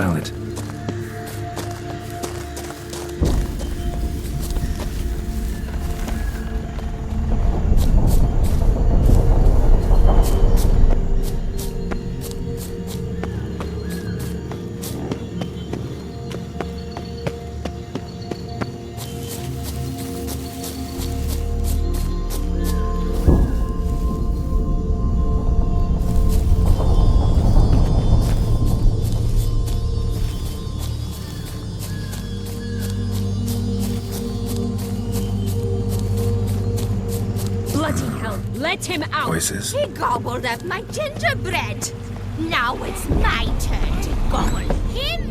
valid. Bloody hell, let him out! Voices. He gobbled up my gingerbread. Now it's my turn to gobble him.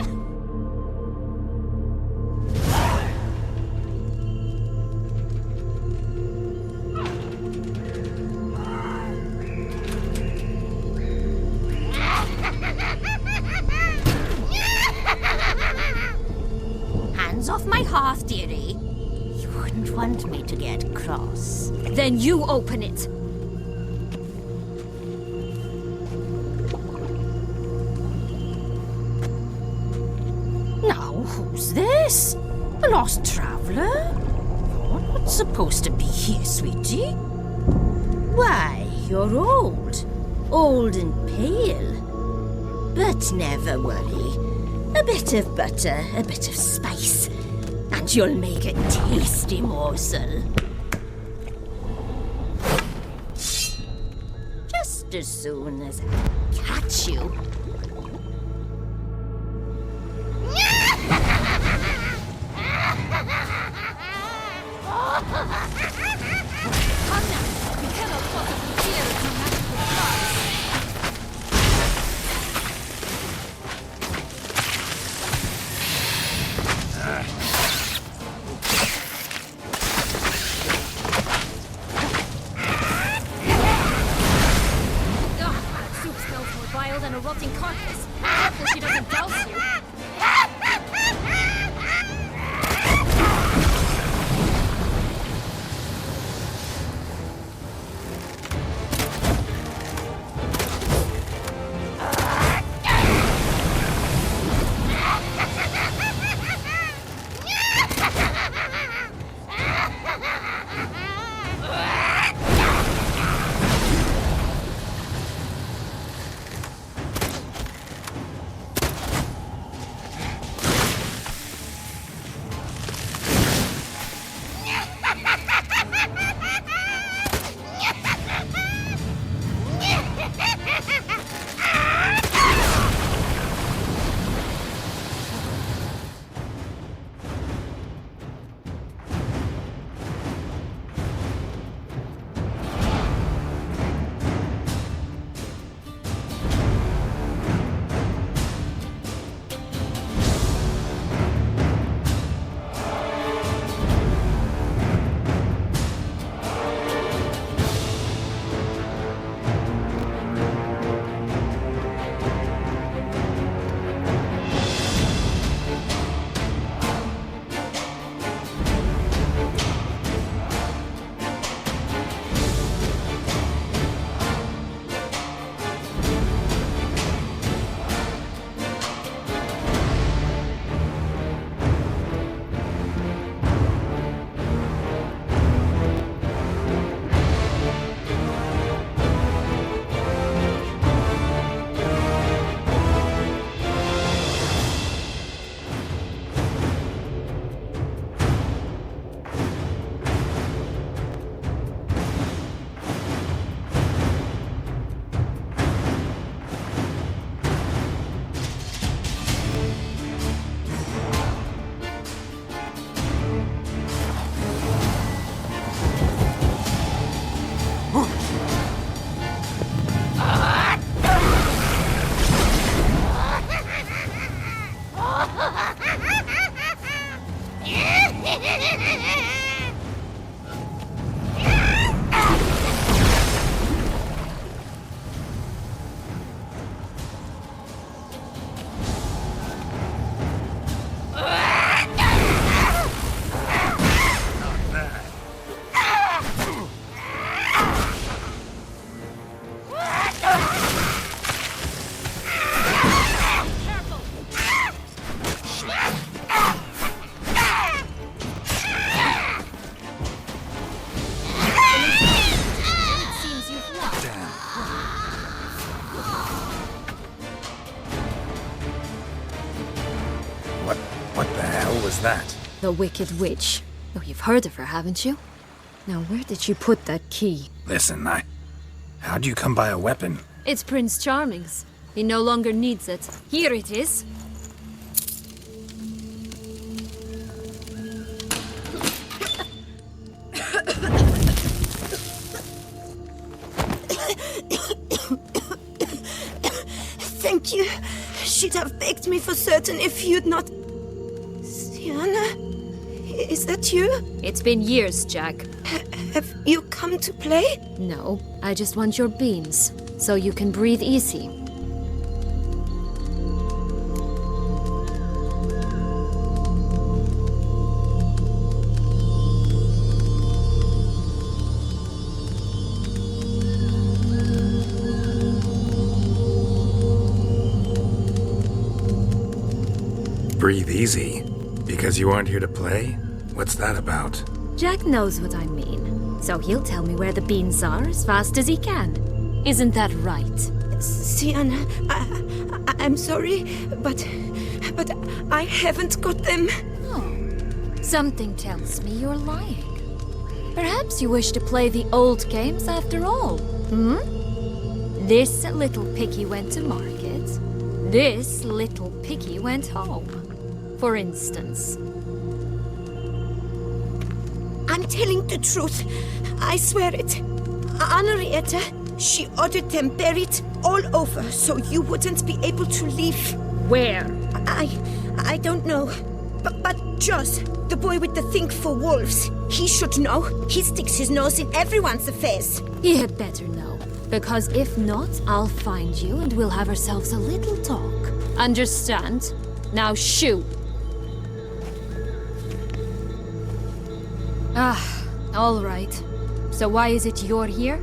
Hands off my hearth, dearie. You wouldn't want me to get cross. Then you open it! Now, who's this? A lost traveler? You're not supposed to be here, sweetie. Why, you're old. Old and pale. But never worry. A bit of butter, a bit of spice, and you'll make a tasty morsel. Just as soon as I catch you. Come now! You cannot possibly fear it's a magical prize! Ugh, that soup smells more vile than a rotting carcass. Careful she doesn't douse you. was that? The Wicked Witch. Oh, you've heard of her, haven't you? Now, where did she put that key? Listen, how'd you come by a weapon? It's Prince Charming's. He no longer needs it. Here it is. Thank you. She'd have begged me for certain if you'd not... Sienna? Is that you? It's been years, Jack. Have you come to play? No, I just want your beans, so you can breathe easy. Breathe easy? Because you aren't here to play? What's that about? Jack knows what I mean, so he'll tell me where the beans are as fast as he can. Isn't that right? Sienna, I'm sorry, but I haven't got them. Oh, something tells me you're lying. Perhaps you wish to play the old games after all, This little piggy went to market. This little piggy went home. For instance. I'm telling the truth. I swear it. Henrietta, she ordered them buried all over so you wouldn't be able to leave. Where? I don't know. But Joss, the boy with the thing for wolves, he should know. He sticks his nose in everyone's affairs. He had better know. Because if not, I'll find you and we'll have ourselves a little talk. Understand? Now shoo! Ah, all right. So why is it you're here?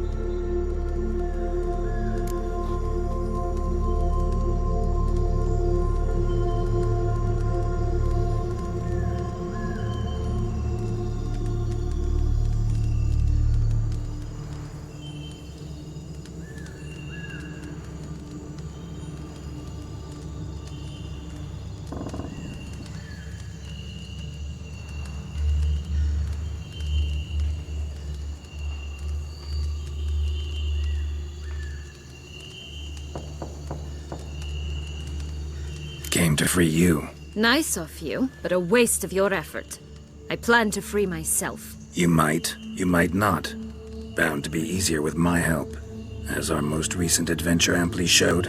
Came to free you. Nice of you, but a waste of your effort. I plan to free myself. You might not. Bound to be easier with my help, as our most recent adventure amply showed.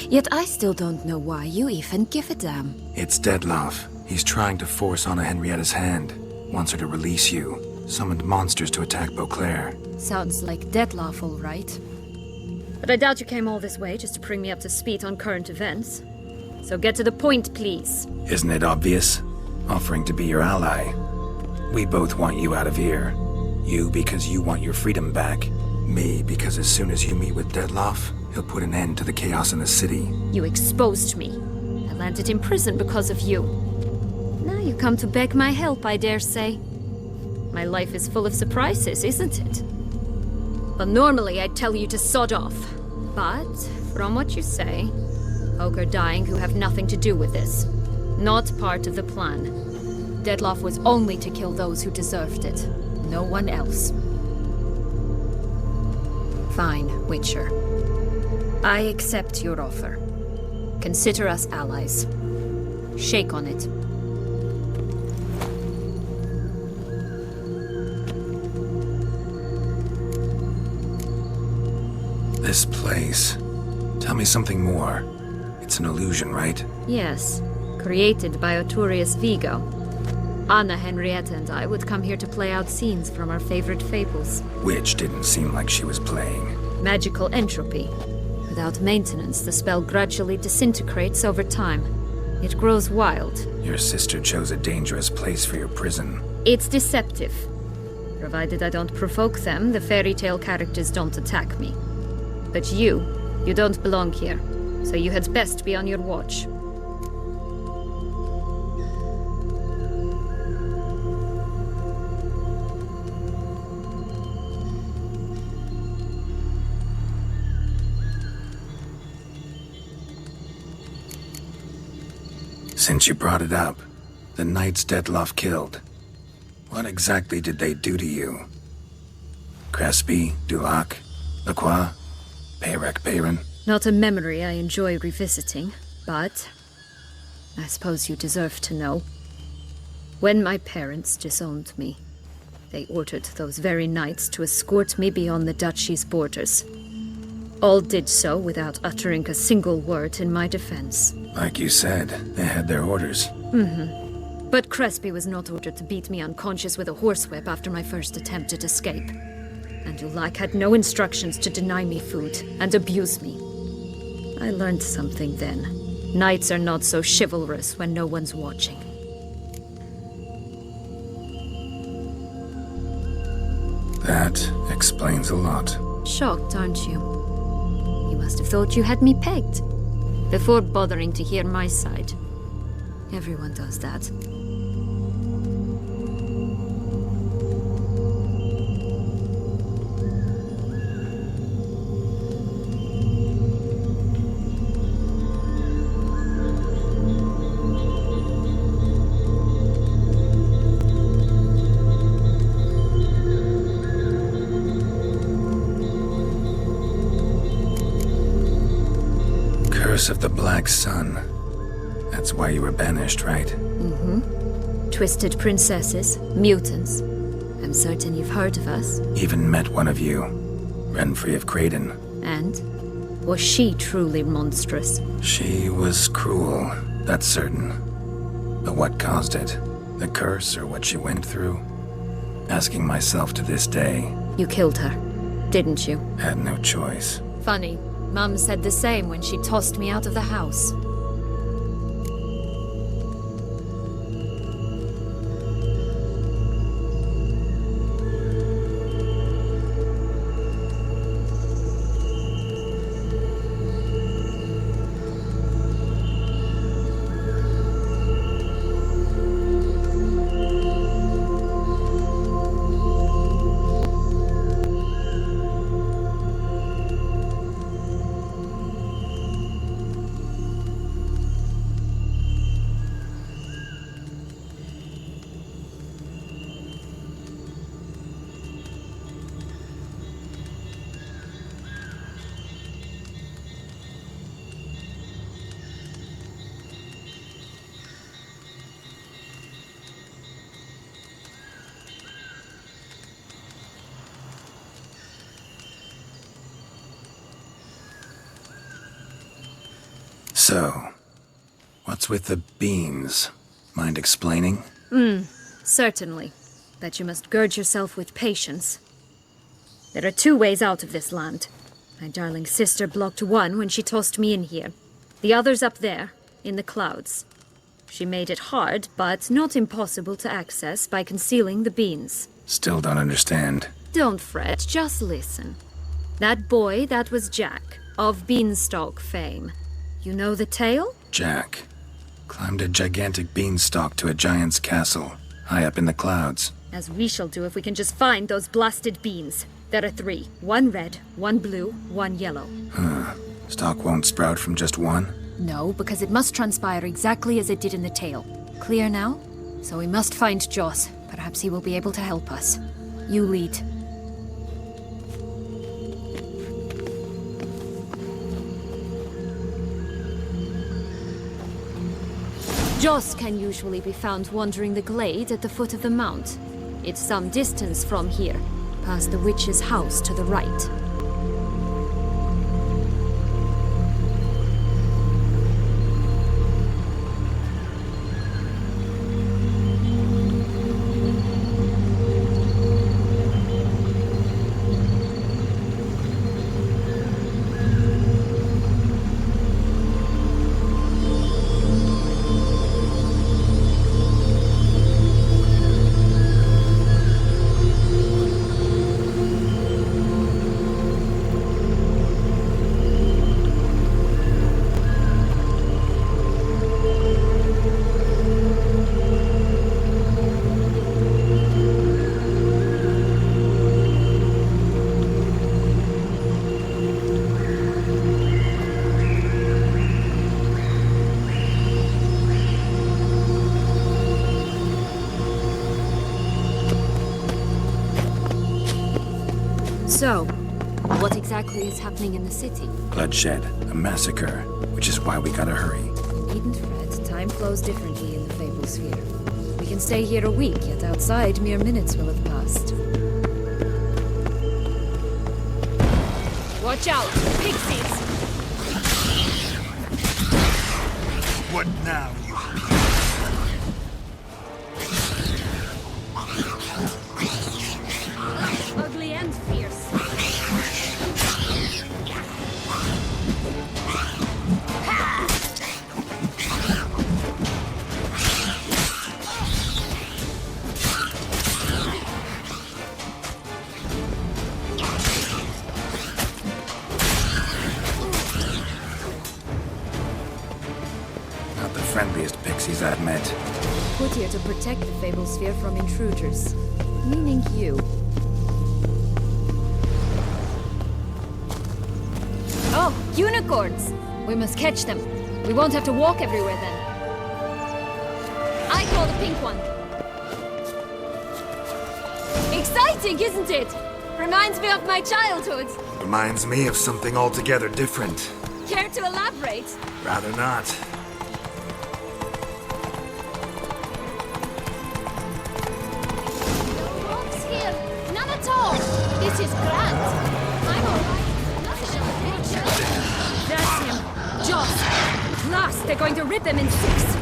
Yet I still don't know why you even give a damn. It's Dettlaff. He's trying to force Anna Henrietta's hand. Wants her to release you. Summoned monsters to attack Beauclair. Sounds like Dettlaff, all right. But I doubt you came all this way just to bring me up to speed on current events. So get to the point, please. Isn't it obvious? Offering to be your ally. We both want you out of here. You because you want your freedom back. Me because as soon as you meet with Dettlaff, he'll put an end to the chaos in the city. You exposed me. I landed in prison because of you. Now you come to beg my help, I dare say. My life is full of surprises, isn't it? But normally I'd tell you to sod off. But, from what you say, folk are dying who have nothing to do with this. Not part of the plan. Dettlaff was only to kill those who deserved it. No one else. Fine, Witcher. I accept your offer. Consider us allies. Shake on it. This place. Tell me something more. It's an illusion, right? Yes, created by Arturius Vigo. Anna Henrietta and I would come here to play out scenes from our favorite fables. Which didn't seem like she was playing. Magical entropy. Without maintenance, the spell gradually disintegrates over time. It grows wild. Your sister chose a dangerous place for your prison. It's deceptive. Provided I don't provoke them, the fairy tale characters don't attack me. But you don't belong here, so you had best be on your watch. Since you brought it up, the knights Detloff killed. What exactly did they do to you? Crespi, Dulac, Lacroix, Peyrac Peyran? Not a memory I enjoy revisiting, but I suppose you deserve to know. When my parents disowned me, they ordered those very knights to escort me beyond the duchy's borders. All did so without uttering a single word in my defense. Like you said, they had their orders. But Crespi was not ordered to beat me unconscious with a horsewhip after my first attempted escape. And Dulac had no instructions to deny me food and abuse me. I learned something then. Knights are not so chivalrous when no one's watching. That explains a lot. Shocked, aren't you? You must have thought you had me pegged. Before bothering to hear my side. Everyone does that. Curse of the Black Sun. That's why you were banished, right? Twisted princesses, mutants. I'm certain you've heard of us. Even met one of you. Renfrey of Creighton. And? Was she truly monstrous? She was cruel, that's certain. But what caused it? The curse or what she went through? Asking myself to this day. You killed her, didn't you? Had no choice. Funny. Mum said the same when she tossed me out of the house. So, what's with the beans? Mind explaining? Certainly. But you must gird yourself with patience. There are two ways out of this land. My darling sister blocked one when she tossed me in here. The other's up there, in the clouds. She made it hard, but not impossible to access by concealing the beans. Still don't understand. Don't fret, just listen. That boy, that was Jack, of Beanstalk fame. You know the tale? Jack climbed a gigantic beanstalk to a giant's castle, high up in the clouds. As we shall do if we can just find those blasted beans. There are 3. 1 red, 1 blue, 1 yellow. Stalk won't sprout from just one? No, because it must transpire exactly as it did in the tale. Clear now? So we must find Joss. Perhaps he will be able to help us. You lead. Joss can usually be found wandering the glade at the foot of the mount. It's some distance from here, past the witch's house to the right. So, what exactly is happening in the city? Bloodshed, a massacre, which is why we gotta hurry. You needn't fret. Time flows differently in the Fable Sphere. We can stay here a week, yet outside mere minutes will have passed. Watch out! Pixies! What now, you Ugly and fierce. Not the friendliest pixies I've met. Put here to protect the Fable Sphere from intruders. Meaning you. Oh, unicorns! We must catch them. We won't have to walk everywhere then. I call the pink one. Exciting, isn't it? Reminds me of my childhood. Reminds me of something altogether different. Care to elaborate? Rather not. Rocks here. None at all. This is grand. I'm alright. Nothing of a picture. That's him. Joss. At last, they're going to rip him in six.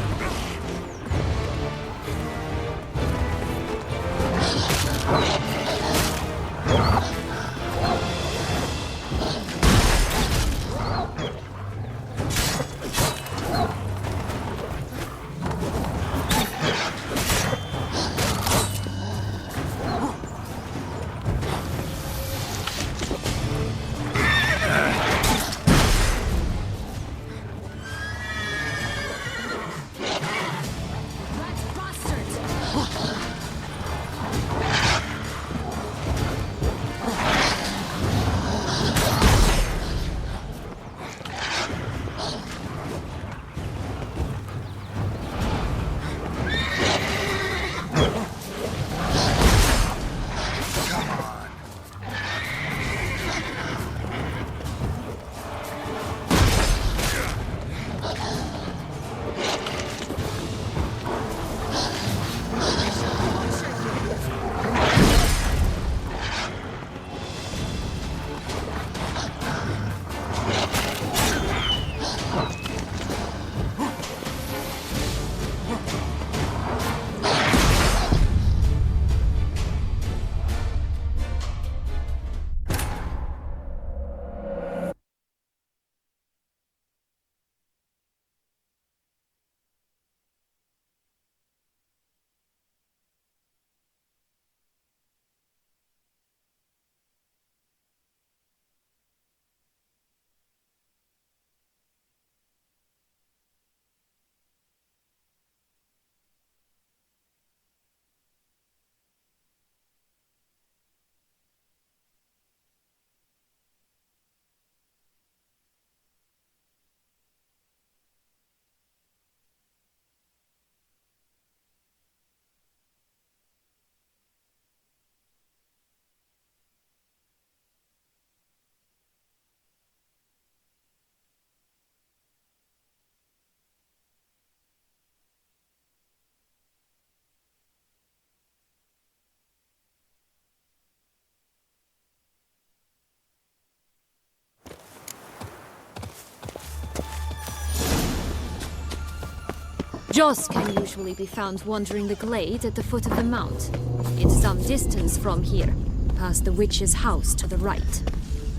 Joss can usually be found wandering the glade at the foot of the mount. It's some distance from here, past the witch's house to the right.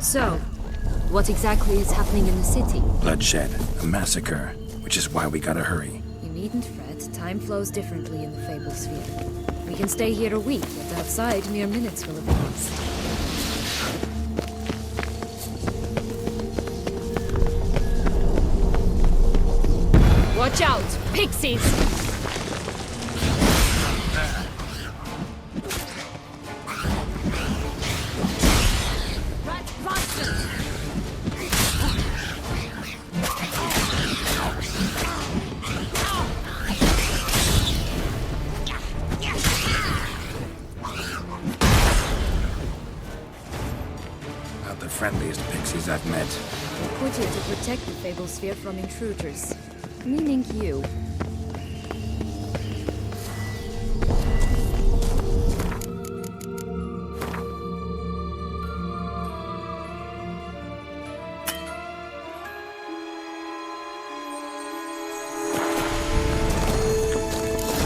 So, what exactly is happening in the city? Bloodshed, a massacre, which is why we gotta hurry. You needn't fret. Time flows differently in the Fable Sphere. We can stay here a week, but outside mere minutes will have passed. Watch out! Pixies! Rat bastards! was that meant? They put here to protect the Fable Sphere from intruders. Meaning you.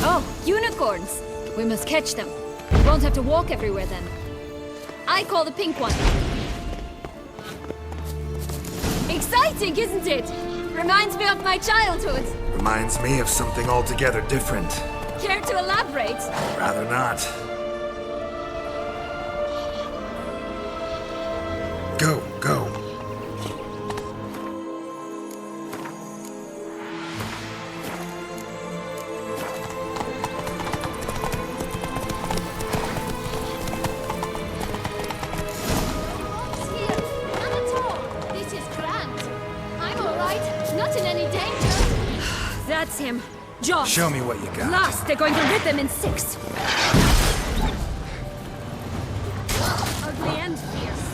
Oh, unicorns! We must catch them. We won't have to walk everywhere then. I call the pink one. Exciting, isn't it? Reminds me of my childhood. Reminds me of something altogether different. Care to elaborate? Rather not. Go, go. That's him. Josh! Show me what you got. Last, they're going to rip him in 6. Ugly and fierce.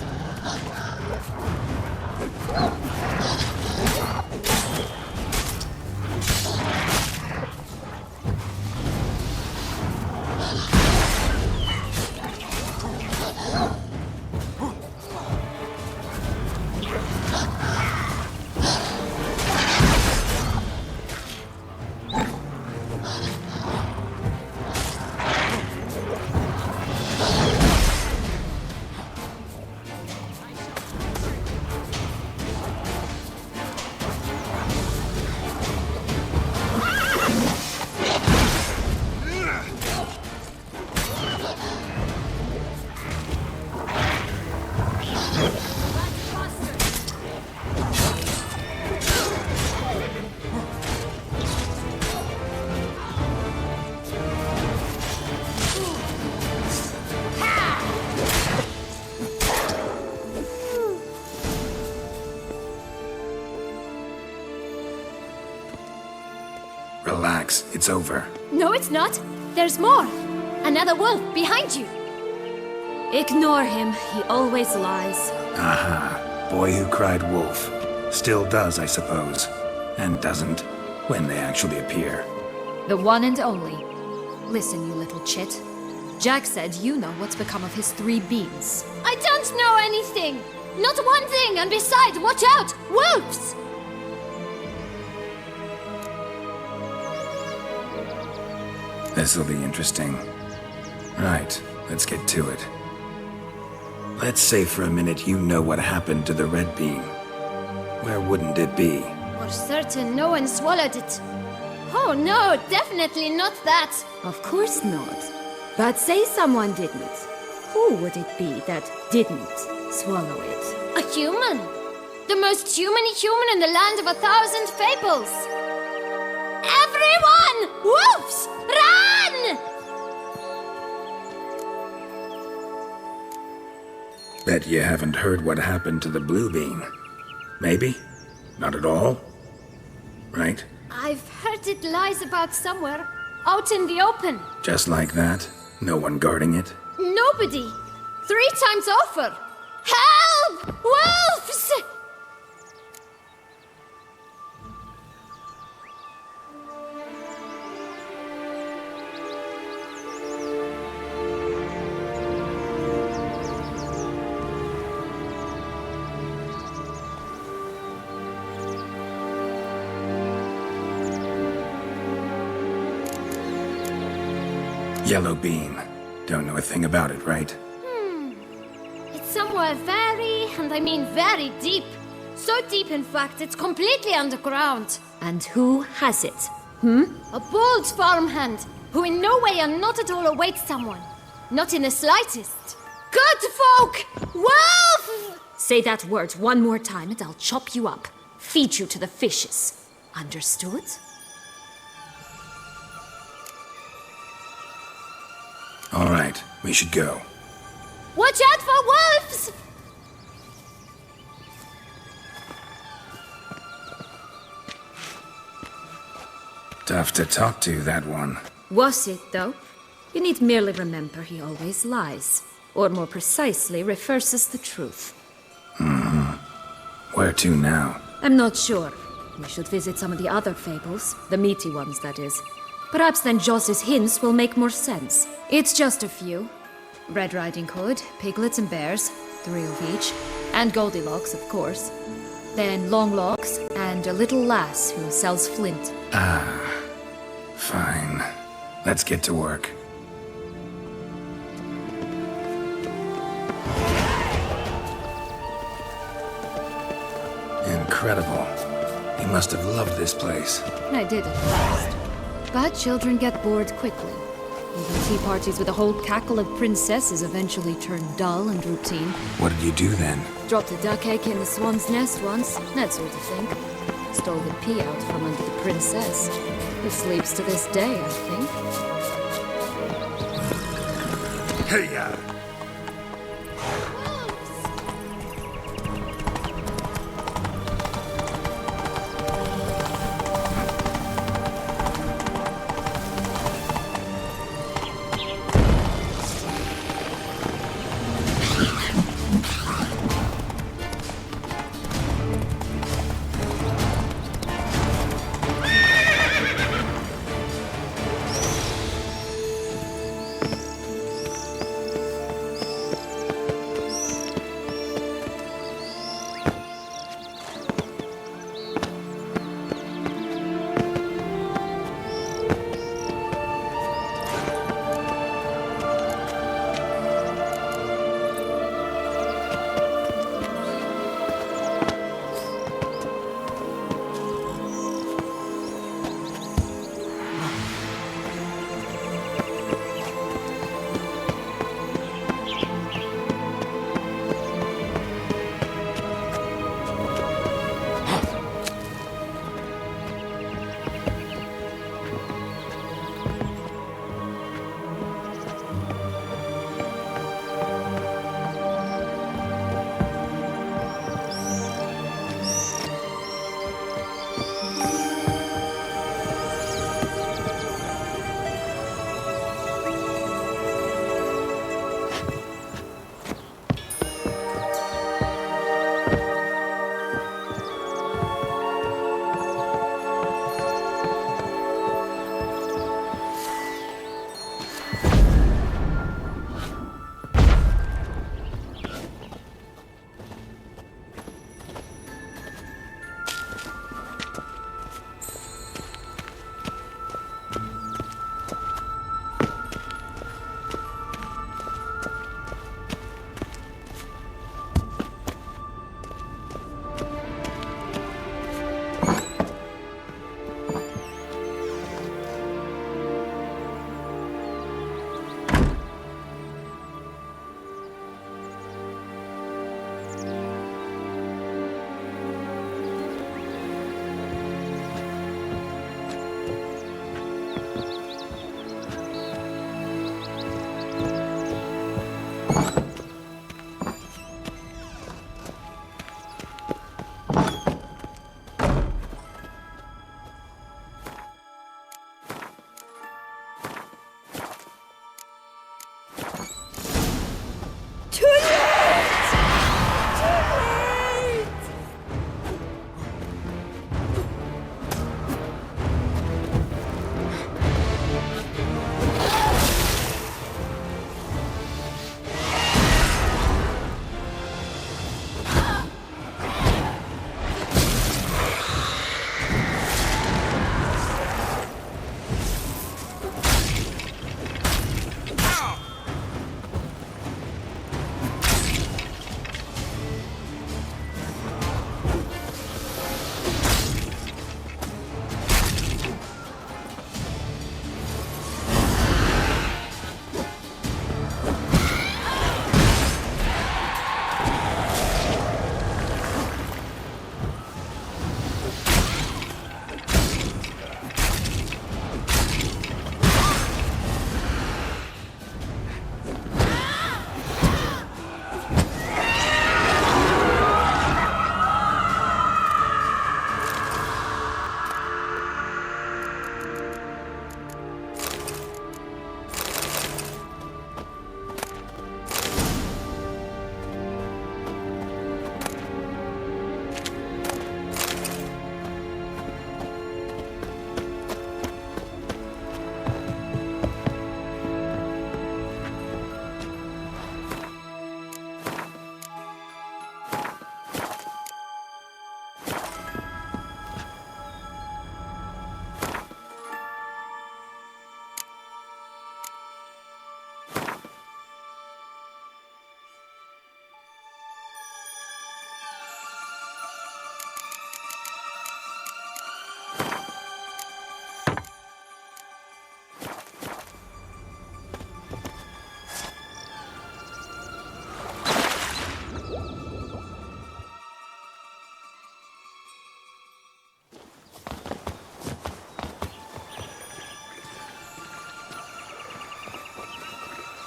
Relax, it's over. No, it's not. There's more. Another wolf behind you. Ignore him. He always lies. Aha. Boy who cried wolf. Still does, I suppose. And doesn't, when they actually appear. The one and only. Listen, you little chit. Jack said you know what's become of his 3 beans. I don't know anything! Not one thing, and besides, watch out! Wolves! This'll be interesting. Right, let's get to it. Let's say for a minute you know what happened to the red bean. Where wouldn't it be? For certain, no one swallowed it. Oh no, definitely not that. Of course not. But say someone didn't. Who would it be that didn't swallow it? A human. The most human in the land of 1,000 fables. Everyone! Wolves! Run! Bet you haven't heard what happened to the blue bean. Maybe? Not at all? Right? I've heard it lies about somewhere. Out in the open. Just like that? No one guarding it? Nobody. 3 times over. Help! Wolves! Yellow bean. Don't know a thing about it, right? It's somewhere very, and I mean very deep. So deep, in fact, it's completely underground. And who has it? A bold farmhand, who in no way and not at all awaits someone. Not in the slightest. Good folk! Wolf! Say that word one more time and I'll chop you up. Feed you to the fishes. Understood? All right, we should go. Watch out for wolves! Tough to talk to, that one. Was it, though? You need merely remember he always lies. Or more precisely, reverses the truth. Where to now? I'm not sure. We should visit some of the other fables. The meaty ones, that is. Perhaps then Joss's hints will make more sense. It's just a few. Red Riding Hood, piglets and bears, 3 of each. And Goldilocks, of course. Then Longlocks, and a little lass who sells flint. Fine. Let's get to work. Incredible. You must have loved this place. I did at first. But children get bored quickly. Even tea parties with a whole cackle of princesses eventually turn dull and routine. What did you do then? Dropped a duck egg in the swan's nest once, that sort of thing. Stole the pea out from under the princess, who sleeps to this day, I think. Hey-ya!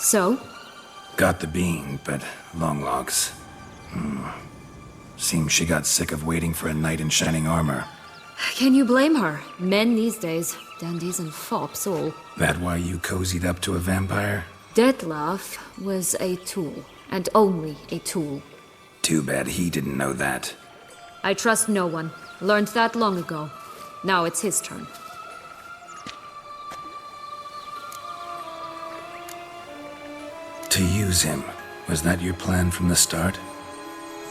So? Got the bean, but long logs. Seems she got sick of waiting for a knight in shining armor. Can you blame her? Men these days, dandies and fops all. That why you cozied up to a vampire? Dettlaff was a tool, and only a tool. Too bad he didn't know that. I trust no one. Learned that long ago. Now it's his turn. To use him, was that your plan from the start?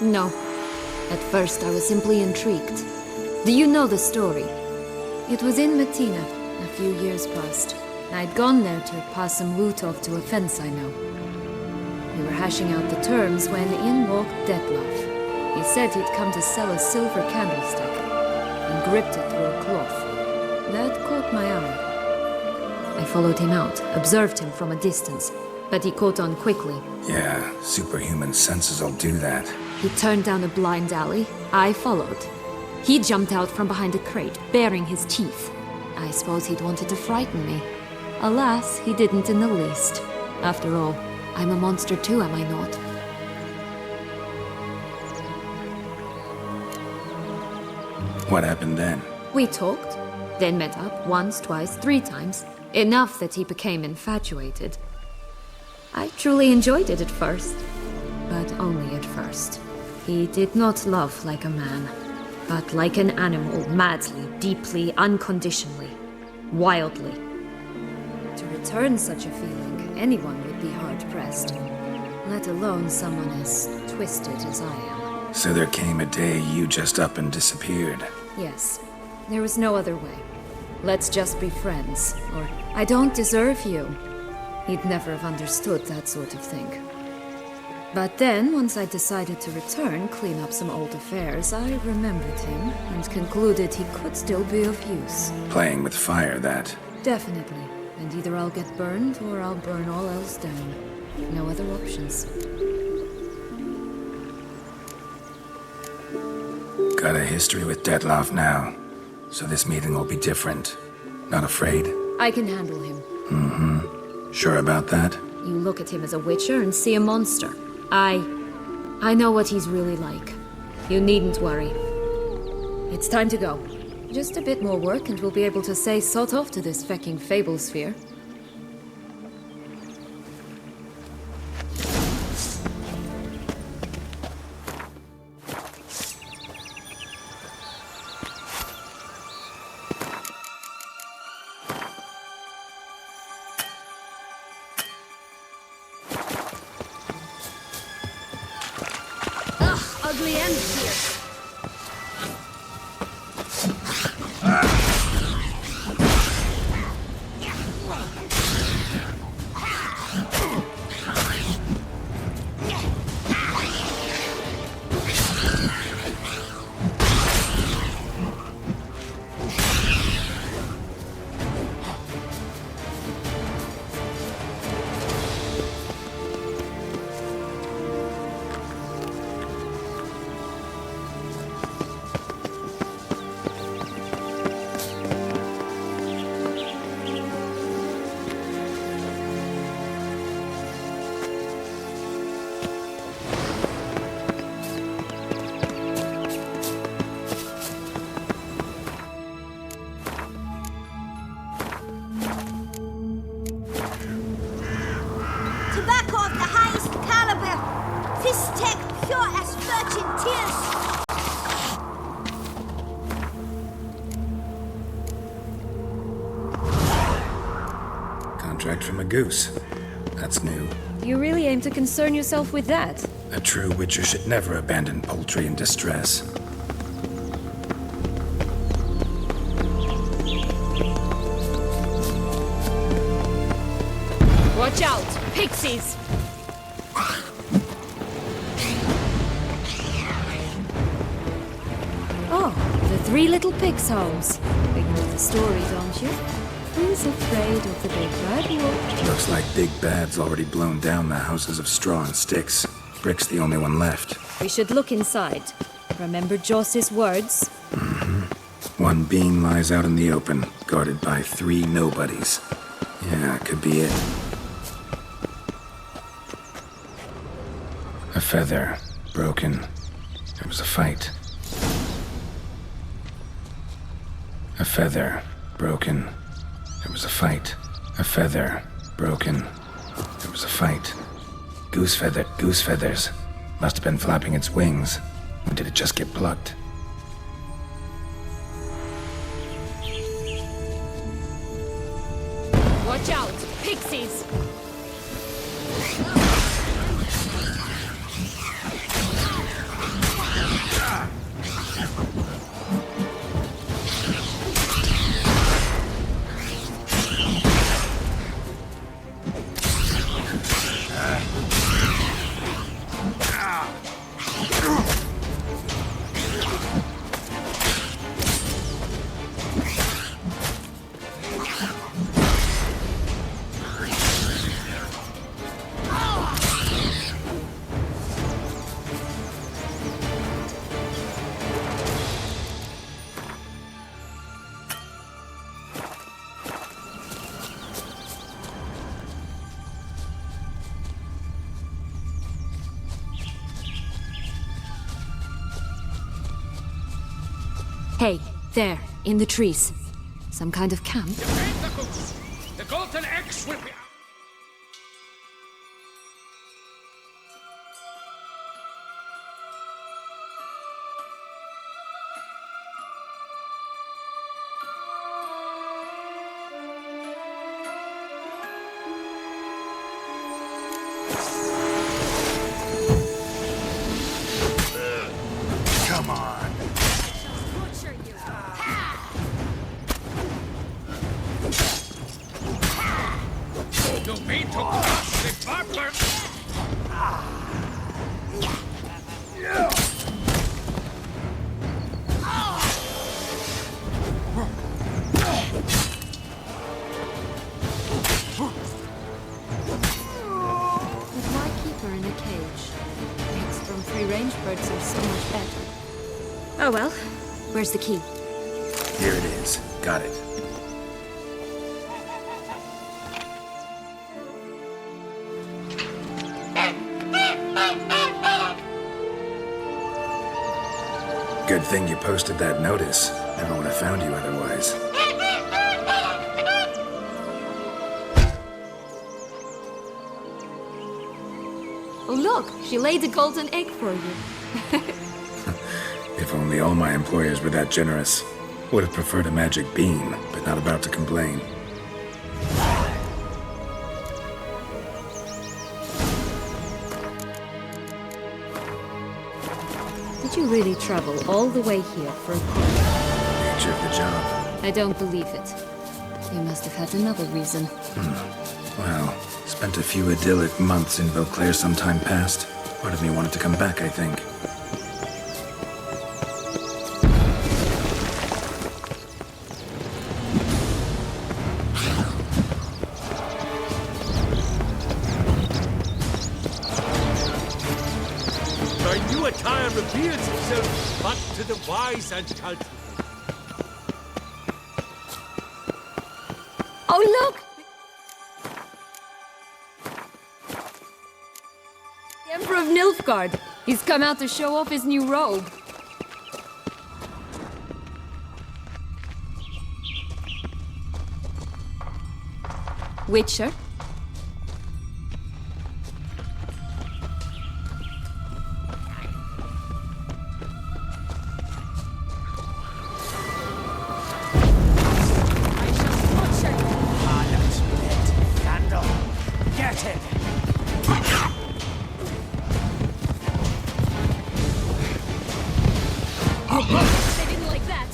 No. At first I was simply intrigued. Do you know the story? It was in Matina, a few years past. I'd gone there to pass some loot off to a fence I know. We were hashing out the terms when in walked Dettlaff. He said he'd come to sell a silver candlestick, and gripped it through a cloth. That caught my eye. I followed him out, observed him from a distance, but he caught on quickly. Yeah, superhuman senses will do that. He turned down a blind alley. I followed. He jumped out from behind a crate, baring his teeth. I suppose he'd wanted to frighten me. Alas, he didn't in the least. After all, I'm a monster too, am I not? What happened then? We talked, then met up once, twice, 3 times. Enough that he became infatuated. I truly enjoyed it at first, but only at first. He did not love like a man, but like an animal, madly, deeply, unconditionally, wildly. To return such a feeling, anyone would be hard-pressed, let alone someone as twisted as I am. So there came a day you just up and disappeared. Yes, there was no other way. Let's just be friends, or I don't deserve you. He'd never have understood that sort of thing. But then, once I decided to return, clean up some old affairs, I remembered him and concluded he could still be of use. Playing with fire, that. Definitely. And either I'll get burned or I'll burn all else down. No other options. Got a history with Dettlaff now, so this meeting will be different. Not afraid? I can handle him. Sure about that? You look at him as a witcher and see a monster. I know what he's really like. You needn't worry. It's time to go. Just a bit more work and we'll be able to say sod off to this fecking fable sphere. Ugly end here. Tobacco of the highest caliber. This tech pure as virgin tears. Contract from a goose. That's new. You really aim to concern yourself with that? A true witcher should never abandon poultry in distress. Watch out! Pixies! Oh, the 3 little pigs' homes. You know the story, don't you? Who's afraid of the big bad wolf? Looks like Big Bad's already blown down the houses of straw and sticks. Brick's the only one left. We should look inside. Remember Joss's words? One being lies out in the open, guarded by 3 nobodies. Yeah, could be it. A feather. Broken. There was a fight. A feather. Broken. There was a fight. A feather. Broken. There was a fight. Goose feathers. Must have been flapping its wings. Or did it just get plucked? Watch out! Pixies! Hey, there, in the trees. Some kind of camp? Defend the goose! The golden eggs will be... Come on. You mean to crush the butler? But why keep her in a cage? Eggs from free-range birds are so much better. Oh well. Where's the key? Here it is. Got it. Good thing you posted that notice. Never would have found you otherwise. Oh look, she laid a golden egg for you. If only all my employers were that generous. Would have preferred a magic bean, but not about to complain. Did you really travel all the way here for a party? Nature of the job. I don't believe it. You must have had another reason. Well, spent a few idyllic months in Beauclair some time past. Part of me wanted to come back, I think. My new attire reveals itself but to the wise and cultured. Oh look! The Emperor of Nilfgaard. He's come out to show off his new robe. Witcher? They didn't like that.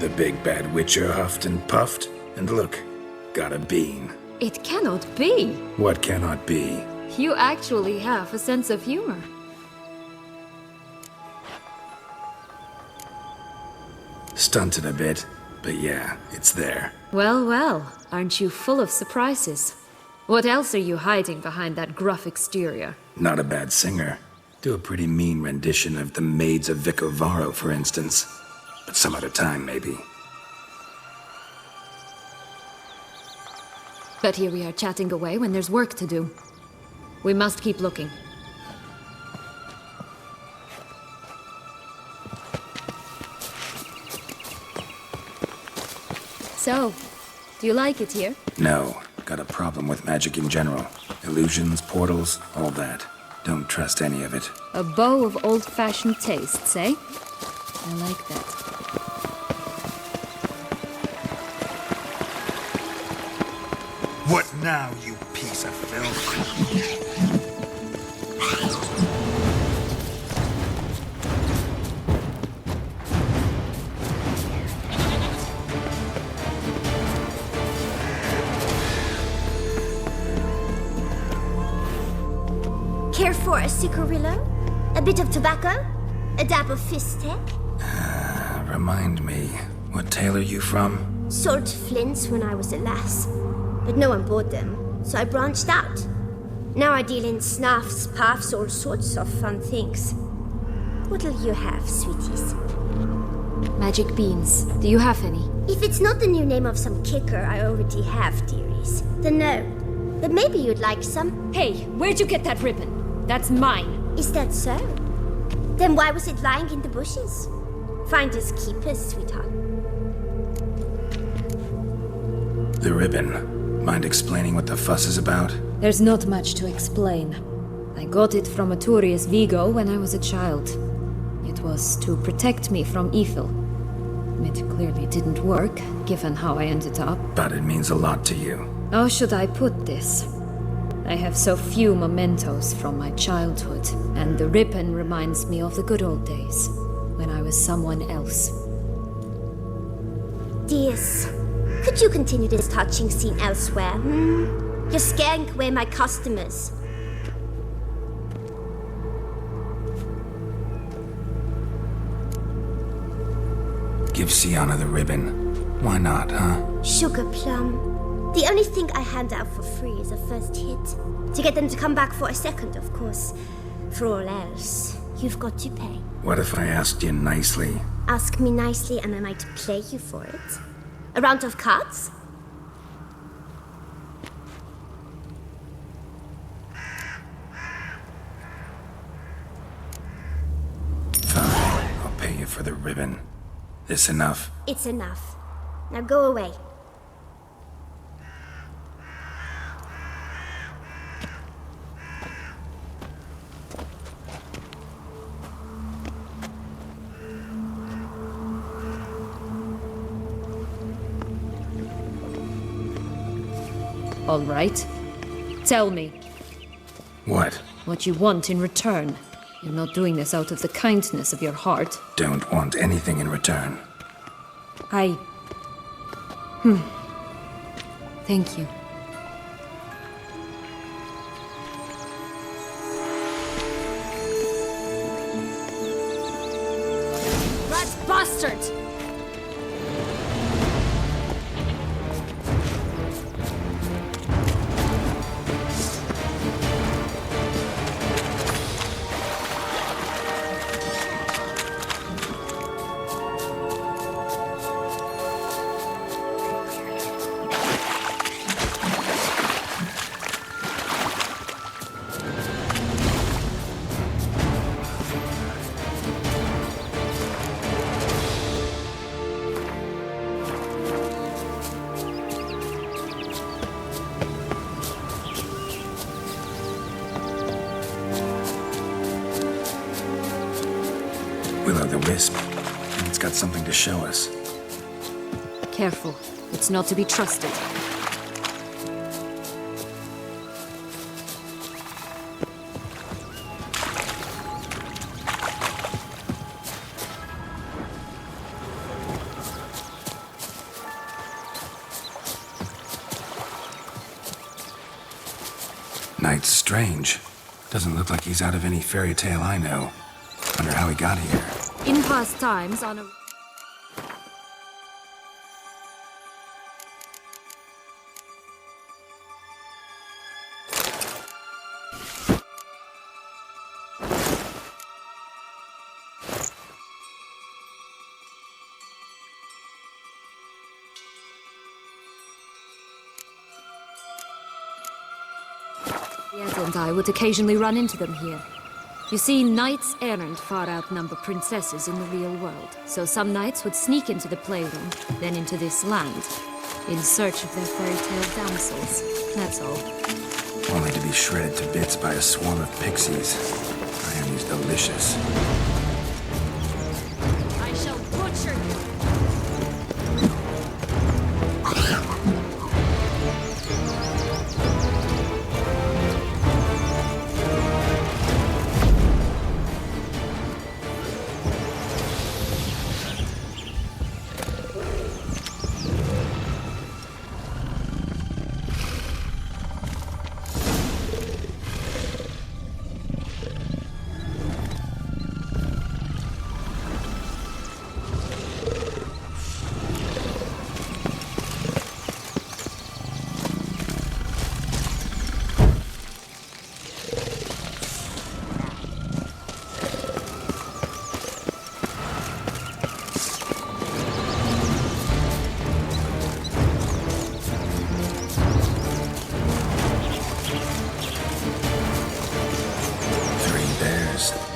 The big bad witcher huffed and puffed, and look, got a bean. It cannot be. What cannot be? You actually have a sense of humor. Stunted a bit, but yeah, it's there. Well, well, aren't you full of surprises? What else are you hiding behind that gruff exterior? Not a bad singer. Do a pretty mean rendition of The Maids of Vicovaro, for instance. But some other time, maybe. But here we are chatting away when there's work to do. We must keep looking. So, do you like it here? No, got a problem with magic in general. Illusions, portals, all that. Don't trust any of it. A bow of old-fashioned tastes, eh? I like that. What now, you piece of filth? Care for a cigarillo? A bit of tobacco? A dab of fistek? Remind me, what tale are you from? Sold flints when I was a lass, but no one bought them, so I branched out. Now I deal in snuffs, puffs, all sorts of fun things. What'll you have, sweeties? Magic beans. Do you have any? If it's not the new name of some kicker I already have, dearies, then no. But maybe you'd like some. Hey, where'd you get that ribbon? That's mine. Is that so? Then why was it lying in the bushes? Finders keepers, sweetheart. The ribbon. Mind explaining what the fuss is about? There's not much to explain. I got it from Aturius Vigo when I was a child. It was to protect me from evil. It clearly didn't work, given how I ended up. But it means a lot to you. How should I put this? I have so few mementos from my childhood, and the ribbon reminds me of the good old days, when I was someone else. Dears, could you continue this touching scene elsewhere? You're scaring away my customers. Give Sienna the ribbon. Why not, huh? Sugar plum. The only thing I hand out for free is a first hit. To get them to come back for a second, of course. For all else, you've got to pay. What if I asked you nicely? Ask me nicely and I might play you for it. A round of cards? Fine, I'll pay you for the ribbon. This enough? It's enough. Now go away. All right. Tell me What? what you want in return. You're not doing this out of the kindness of your heart. Don't want anything in return. Thank you. Rat bastard! Will-o'-the-wisp. It's got something to show us. Careful. It's not to be trusted. Knight's strange. Doesn't look like he's out of any fairy tale I know. Wonder how he got here. In past times, on a... Yes, and I would occasionally run into them here. You see, knights errant far outnumber princesses in the real world. So some knights would sneak into the playroom, then into this land, in search of their fairy tale damsels. That's all. Only to be shredded to bits by a swarm of pixies. Irony's delicious. I shall butcher you!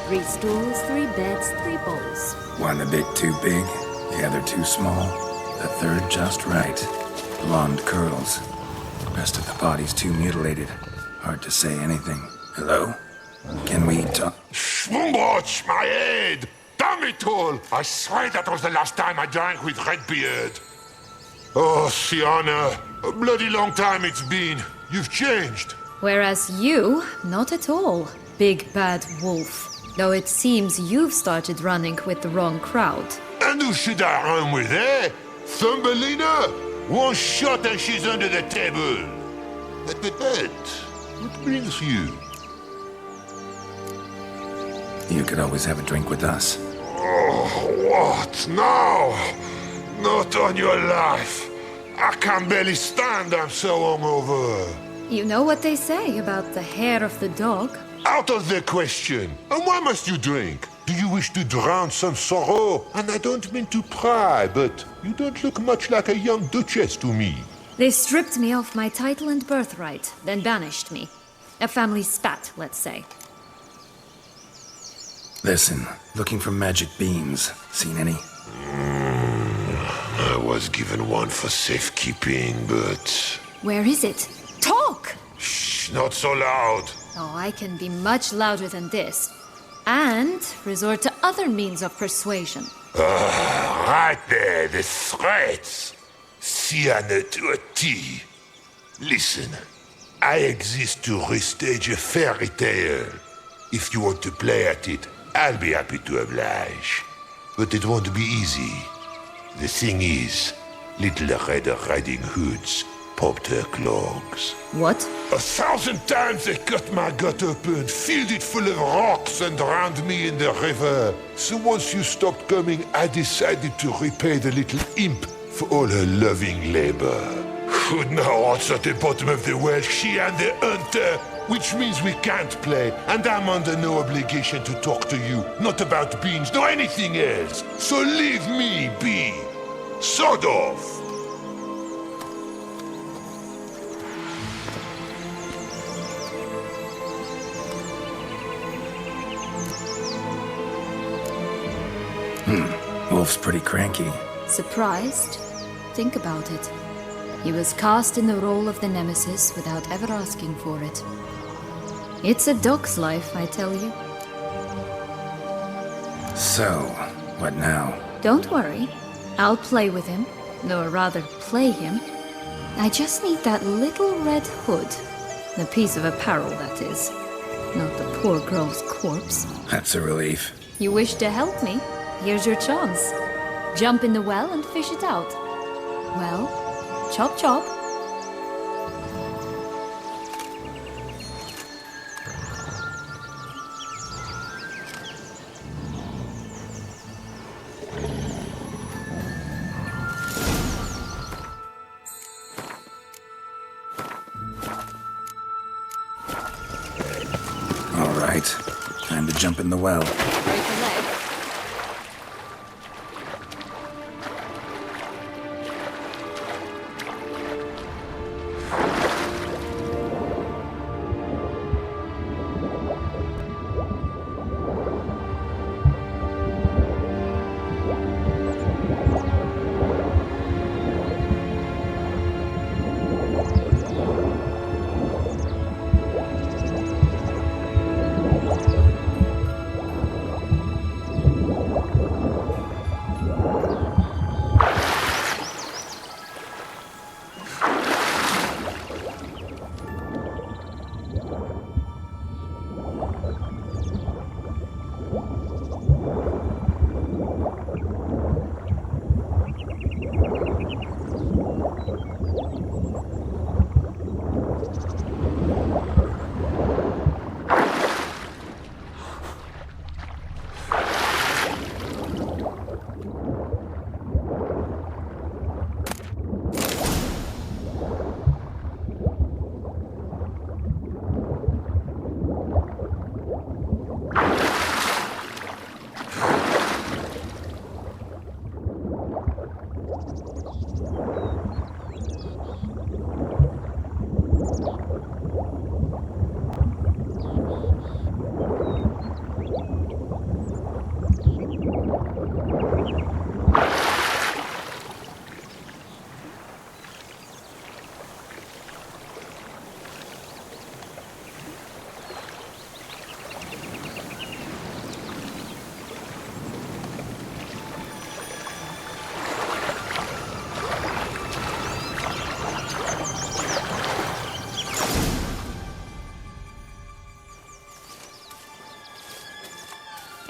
Three stools, 3 beds, 3 bowls. One a bit too big, the other too small, the third just right. Blonde curls. Rest of the body's too mutilated. Hard to say anything. Hello? Can we talk? Schwumbroch, my head! Damn it all! I swear that was the last time I drank with Redbeard. Oh, Sienna, a bloody long time it's been. You've changed. Whereas you, not at all, big bad wolf. Though it seems you've started running with the wrong crowd. And who should I run with, eh? Thumbelina? One shot and she's under the table. But, what brings you? You could always have a drink with us. Oh, what now? Not on your life. I can barely stand, I'm so hungover. You know what they say about the hair of the dog? Out of the question. And why must you drink? Do you wish to drown some sorrow? And I don't mean to pry, but you don't look much like a young duchess to me. They stripped me of my title and birthright, then banished me. A family spat, let's say. Listen, looking for magic beans. Seen any? I was given one for safekeeping, but... Where is it? Talk! Shh, not so loud. Oh, I can be much louder than this. And resort to other means of persuasion. Right there, the threats. Sienna to a T. Listen, I exist to restage a fairy tale. If you want to play at it, I'll be happy to oblige. But it won't be easy. The thing is, Little Red Riding Hoods popped her clogs. What? 1,000 times they cut my gut open, filled it full of rocks and drowned me in the river. So once you stopped coming, I decided to repay the little imp for all her loving labor. Who'd know what's at the bottom of the well? She and the hunter, which means we can't play, and I'm under no obligation to talk to you, not about beans, nor anything else. So leave me be. Sod off. Wolf's pretty cranky. Surprised? Think about it. He was cast in the role of the Nemesis without ever asking for it. It's a dog's life, I tell you. So, what now? Don't worry. I'll play with him. Or rather, play him. I just need that little red hood. The piece of apparel, that is. Not the poor girl's corpse. That's a relief. You wish to help me? Here's your chance. Jump in the well and fish it out. Well, chop chop. jump in the well. Break a leg.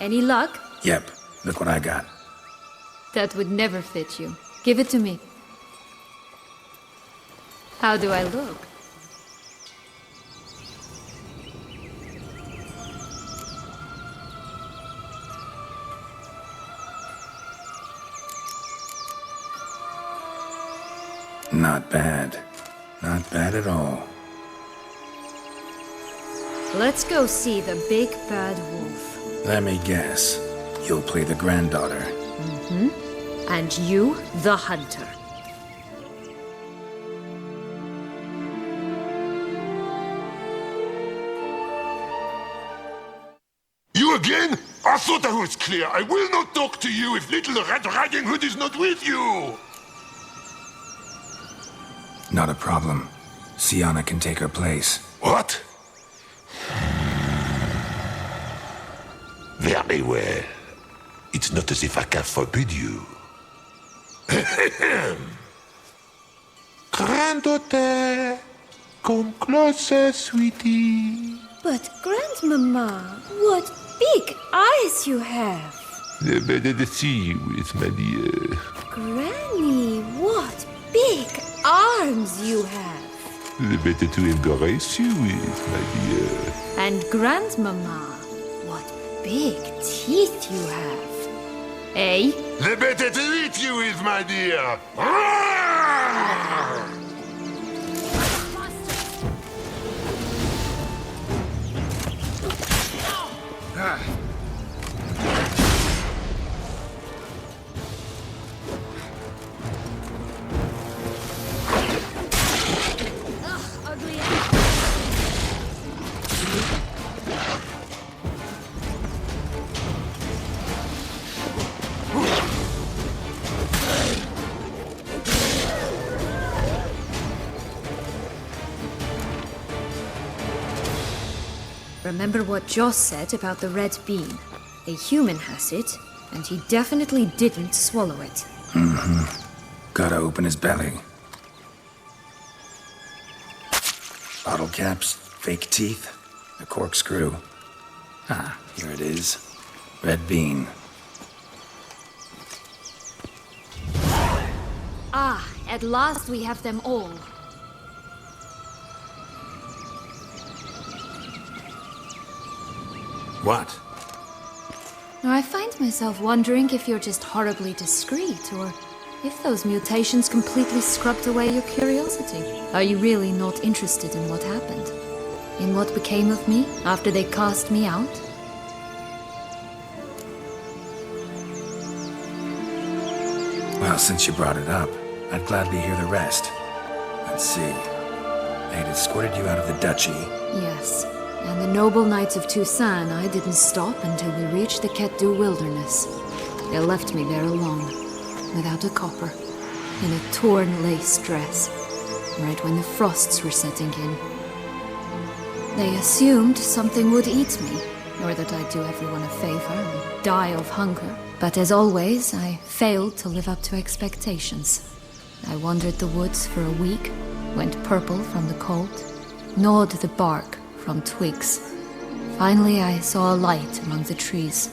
Any luck? Yep, look what I got. That would never fit you. Give it to me. How do I look? Not bad. Not bad at all. Let's go see the big bad wolf. Let me guess. You'll play the granddaughter. And you, the hunter. You again? I thought I was clear. I will not talk to you if little Red Riding Hood is not with you. Not a problem. Sienna can take her place. What? Very well. It's not as if I can forbid you. Granddaughter, come closer, sweetie. But, Grandmama, what big eyes you have! The better to see you with, my dear. Granny, what big arms you have! The better to embrace you with, my dear. And Grandmama, what big teeth you have. Eh? The better to eat you with, my dear. Ugly. Remember what Joss said about the red bean. A human has it, and he definitely didn't swallow it. Gotta open his belly. Bottle caps, fake teeth, a corkscrew. Ah, here it is. Red bean. Ah, at last we have them all. What? I find myself wondering if you're just horribly discreet, or if those mutations completely scrubbed away your curiosity. Are you really not interested in what happened? In what became of me after they cast me out? Well, since you brought it up, I'd gladly hear the rest. Let's see. They had escorted you out of the duchy. Yes, and the noble knights of Toussaint, I didn't stop until we reached the Ketdu wilderness. They left me there alone, without a copper, in a torn lace dress, right when the frosts were setting in. They assumed something would eat me, or that I'd do everyone a favor and die of hunger. But as always, I failed to live up to expectations. I wandered the woods for a week, went purple from the cold, gnawed the bark from twigs. Finally, I saw a light among the trees.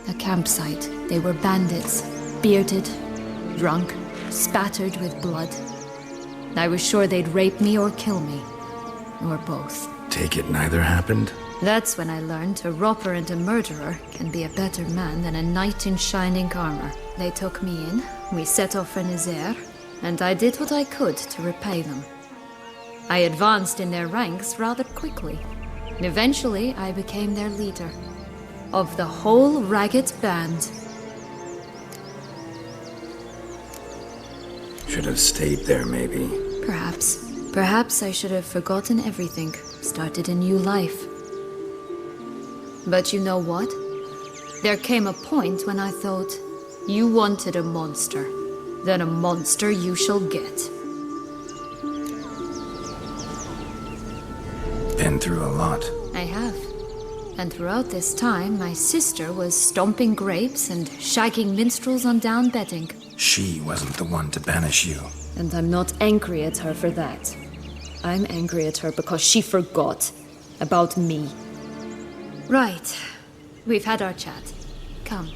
A campsite. They were bandits, bearded, drunk, spattered with blood. I was sure they'd rape me or kill me, or both. Take it neither happened? That's when I learned a robber and a murderer can be a better man than a knight in shining armor. They took me in, we set off for Nazaire, and I did what I could to repay them. I advanced in their ranks rather quickly. Eventually, I became their leader. Of the whole ragged band. Should have stayed there, maybe. Perhaps. Perhaps I should have forgotten everything, started a new life. But you know what? There came a point when I thought, you wanted a monster. Then a monster you shall get. Been through a lot. I have. And throughout this time, my sister was stomping grapes and shagging minstrels on down bedding. She wasn't the one to banish you. And I'm not angry at her for that. I'm angry at her because she forgot about me. Right. We've had our chat. Come.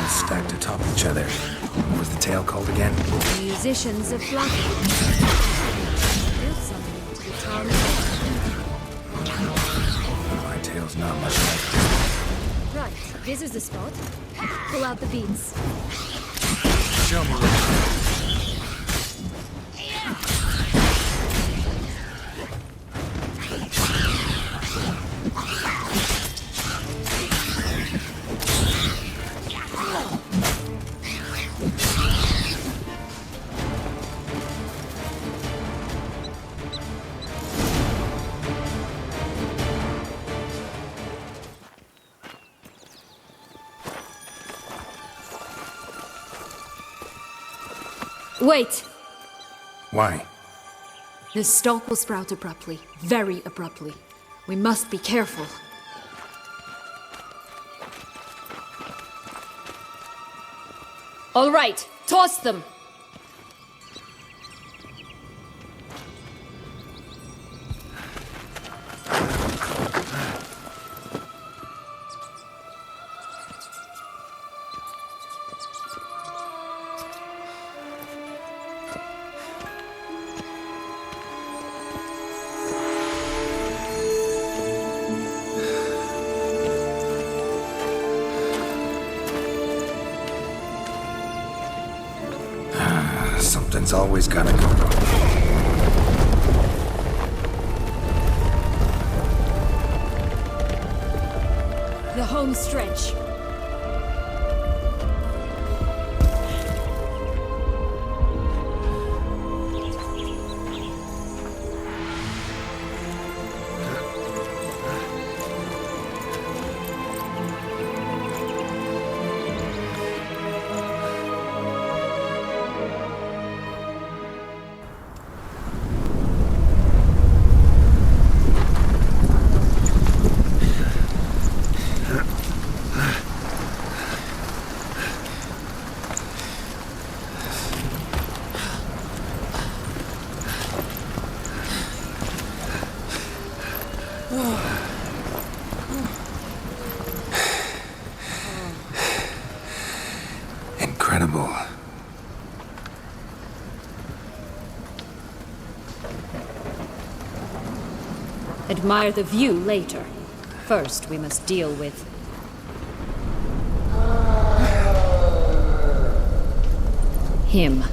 Stacked atop each other. What was the tale called again? Musicians of Black. Built something to the town. My tale's not much like. Right, this is the spot. Pull out the beans. Show me. Wait! Why? The stalk will sprout abruptly. Very abruptly. We must be careful. All right, toss them! Something's always gotta go wrong. The home stretch. incredible. Admire the view later. First, we must deal with... him.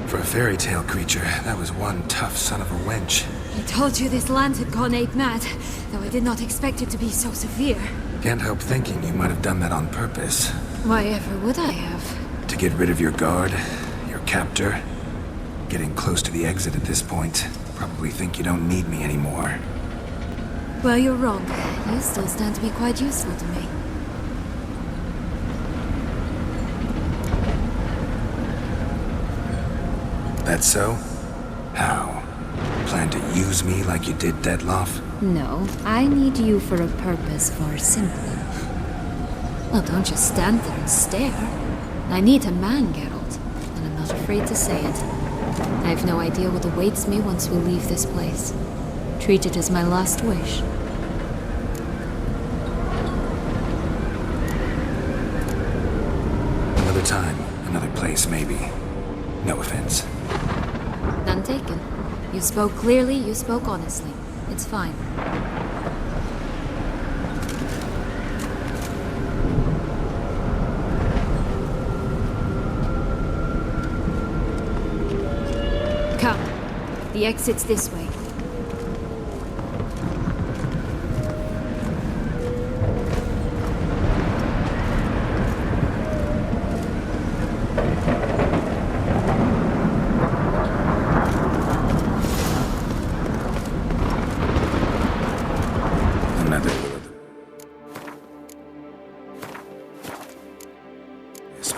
For a fairy tale creature, that was one tough son of a wench. I told you this land had gone ape mad, though I did not expect it to be so severe. Can't help thinking you might have done that on purpose. Why ever would I have? To get rid of your guard, your captor. Getting close to the exit at this point. Probably think you don't need me anymore. Well, you're wrong. You still stand to be quite useful to me. That so? How? Plan to use me like you did Dettlaff? No, I need you for a purpose far simpler. Well, don't just stand there and stare. I need a man, Geralt, and I'm not afraid to say it. I have no idea what awaits me once we leave this place. Treat it as my last wish. Another time, another place, maybe. No offense. None taken. You spoke clearly, you spoke honestly. It's fine. Come. The exit's this way. Another will of the... Yes.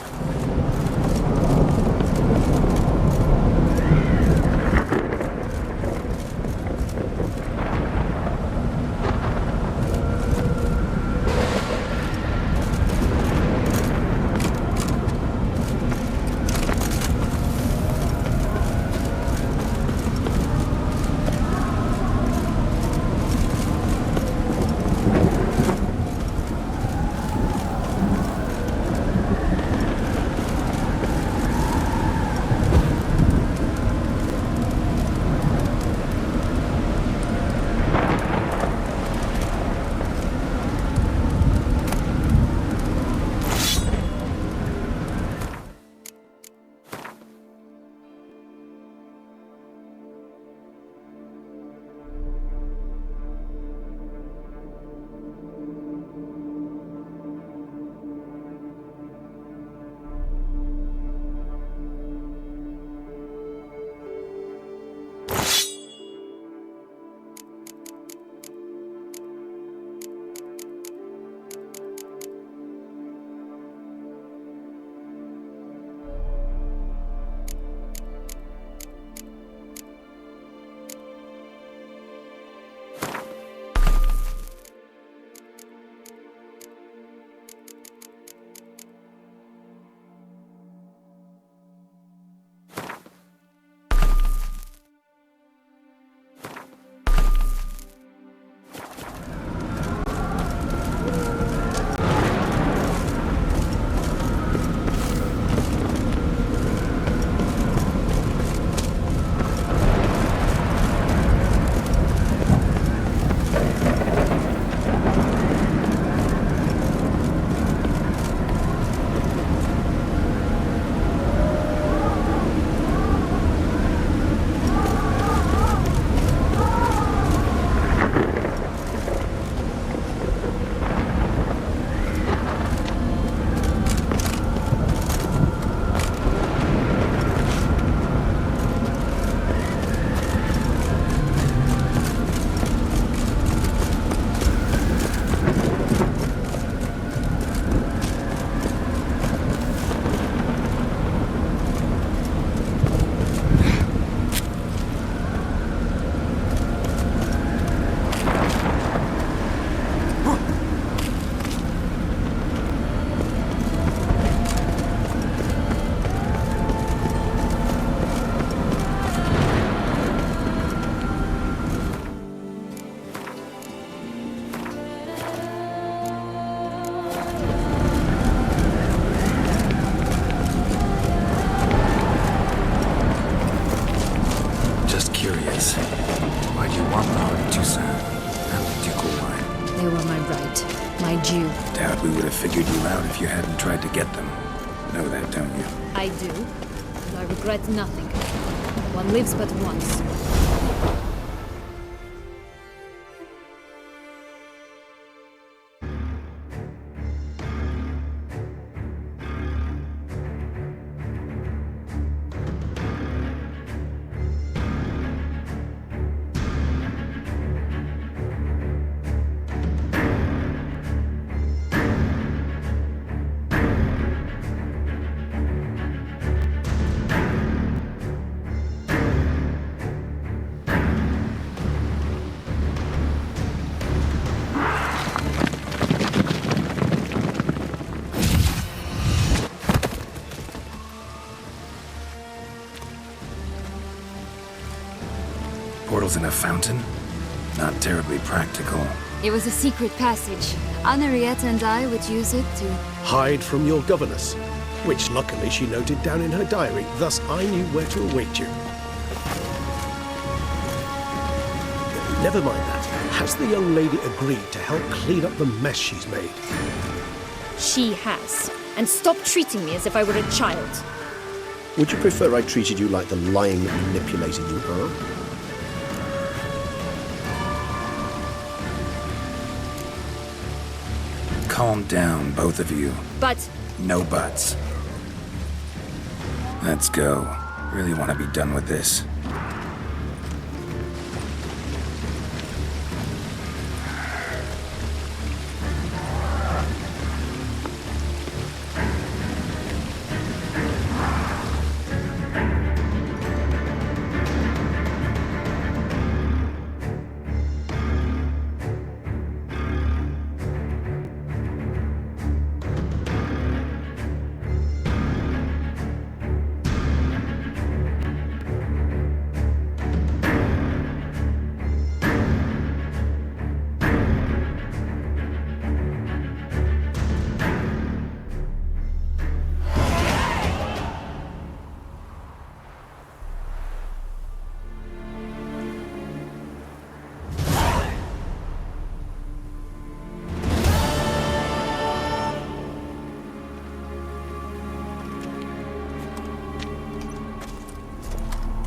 this. Why'd you want the Heart of Toussaint and the ducal wine? They were my right, my due. Doubt we would have figured you out if you hadn't tried to get them. Know that, don't you? I do, and I regret nothing. One lives but once. Portals in a fountain? Not terribly practical. It was a secret passage. Henriette and I would use it to... Hide from your governess, which luckily she noted down in her diary, thus I knew where to await you. Never mind that. Has the young lady agreed to help clean up the mess she's made? She has. And stop treating me as if I were a child. Would you prefer I treated you like the lying manipulator you are? Calm down, both of you. But... No buts. Let's go. Really want to be done with this.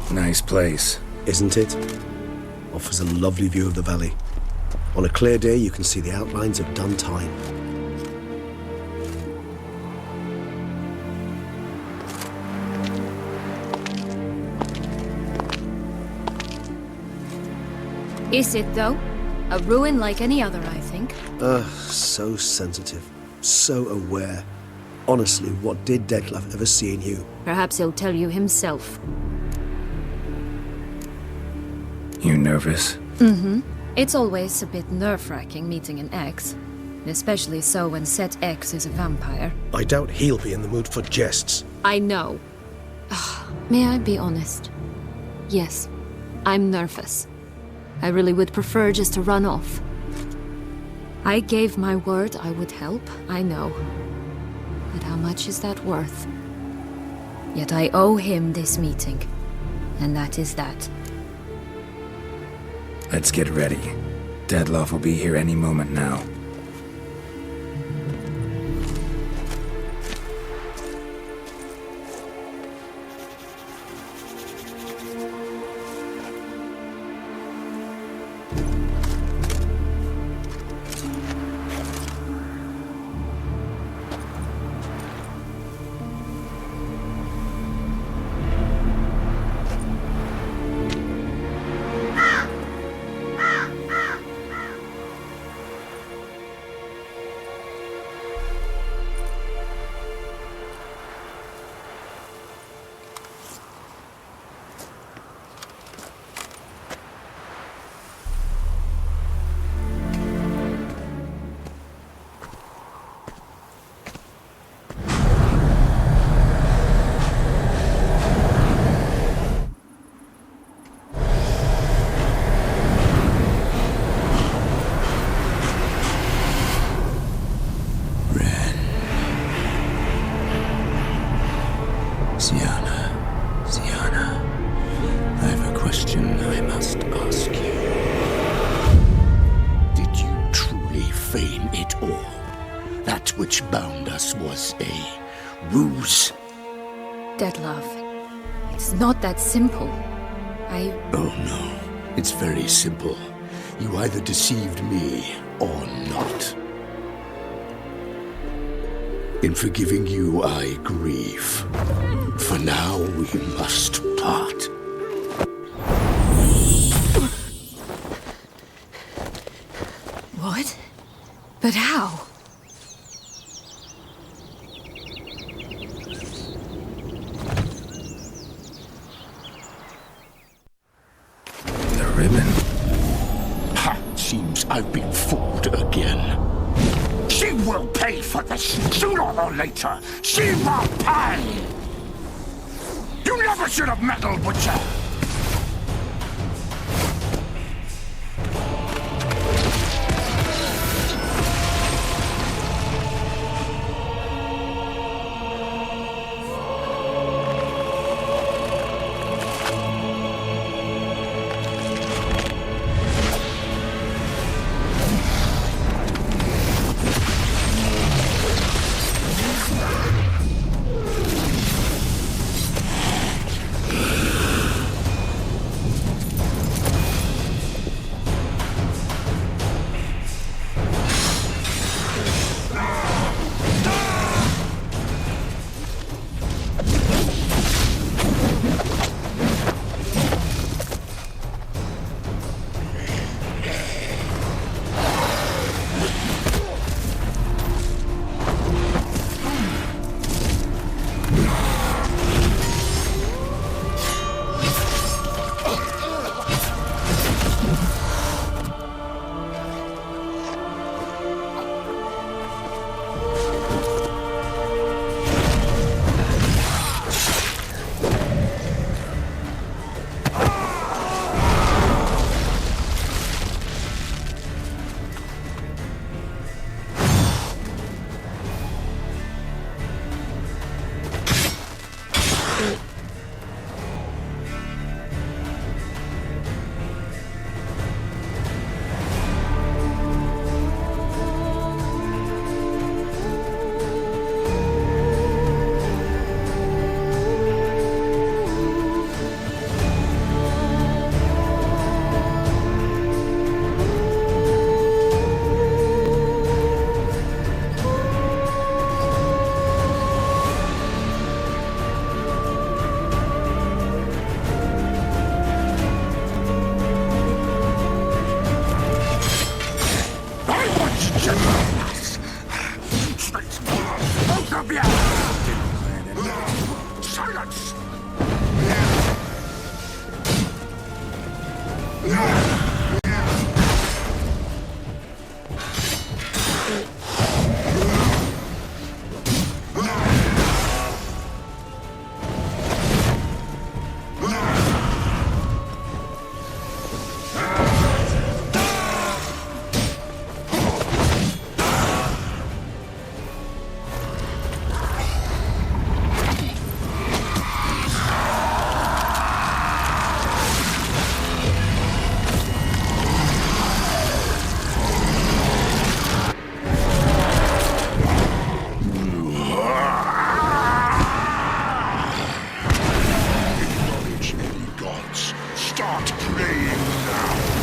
Nice place. Isn't it? Offers a lovely view of the valley. On a clear day, you can see the outlines of Duntine. Is it, though? A ruin like any other, I think. So sensitive. So aware. Honestly, what did Dettlaff ever see in you? Perhaps he'll tell you himself. You nervous? It's always a bit nerve-wracking meeting an ex. Especially so when said ex is a vampire. I doubt he'll be in the mood for jests. I know. May I be honest? Yes, I'm nervous. I really would prefer just to run off. I gave my word I would help, I know. But how much is that worth? Yet I owe him this meeting. And that is that. Let's get ready. Dettlaff will be here any moment now. ruse. Deadlove, it's not that simple. Oh no, it's very simple. You either deceived me or not. In forgiving you, I grieve. For now, we must part. What? But how? The ribbon. Ha! Seems I've been fooled again. She will pay for this, sooner or later. She will pay! You never should have meddled, Butcher! Silence! Start praying now!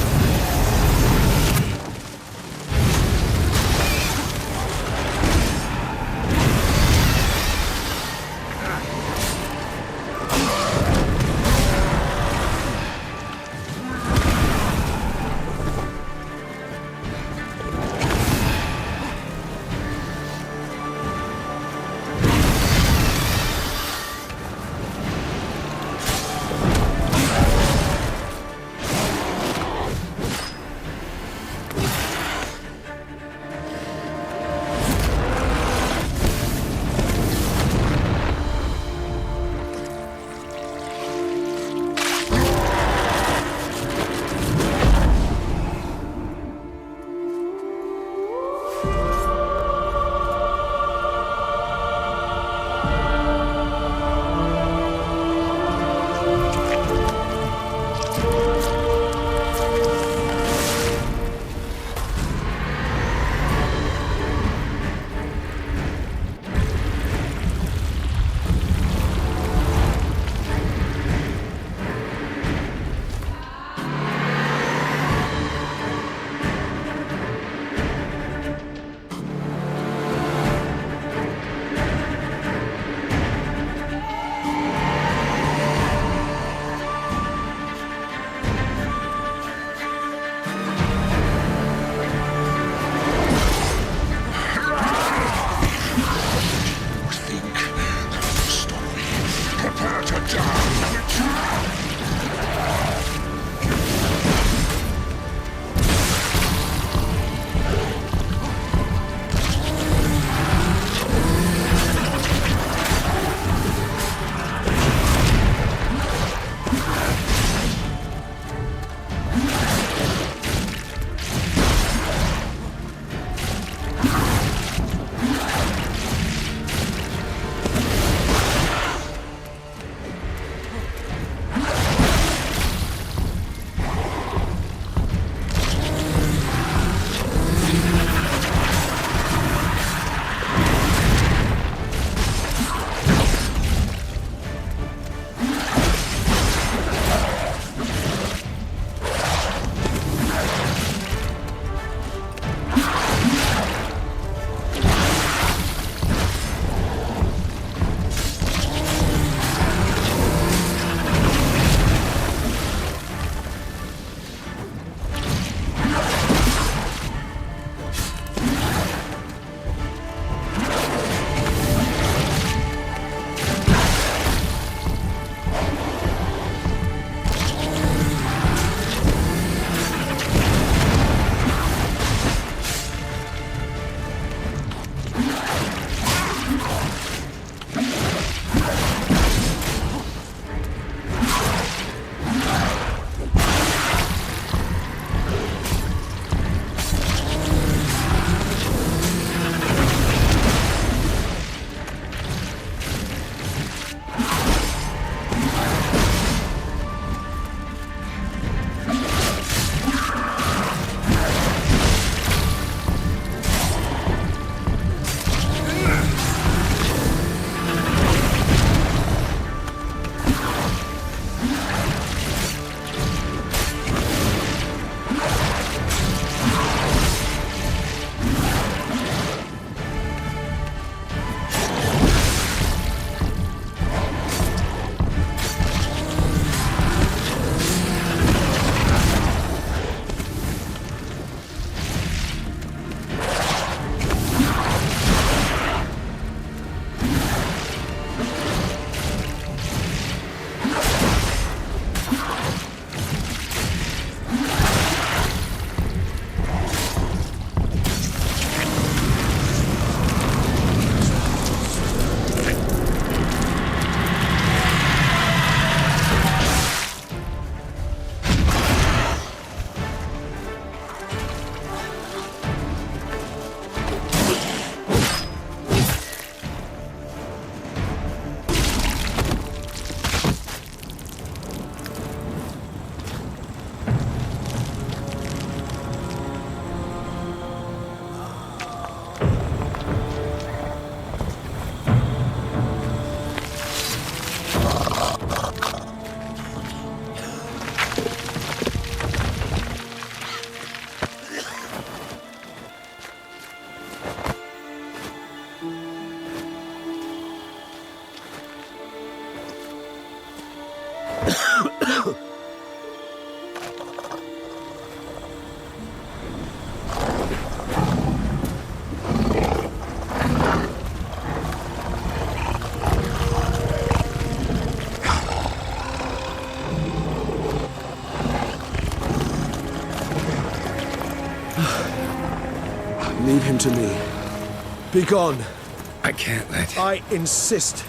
Leave him to me. Be gone. I can't let... I insist.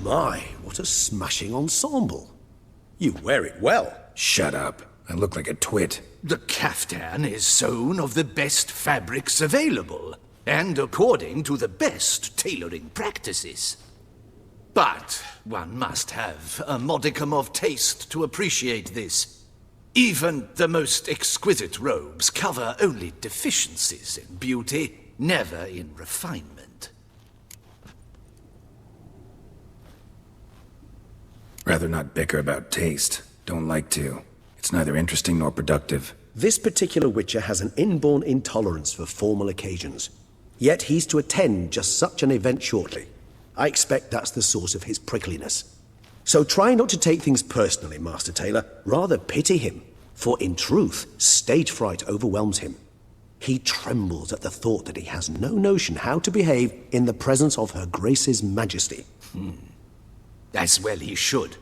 My, what a smashing ensemble. You wear it well. Shut up. I look like a twit. The caftan is sewn of the best fabrics available, and according to the best tailoring practices. But one must have a modicum of taste to appreciate this. Even the most exquisite robes cover only deficiencies in beauty, never in refinement. Rather not bicker about taste. Don't like to. It's neither interesting nor productive. This particular Witcher has an inborn intolerance for formal occasions. Yet he's to attend just such an event shortly. I expect that's the source of his prickliness. So try not to take things personally, Master Taylor. Rather pity him. For in truth, stage fright overwhelms him. He trembles at the thought that he has no notion how to behave in the presence of Her Grace's Majesty. As well he should.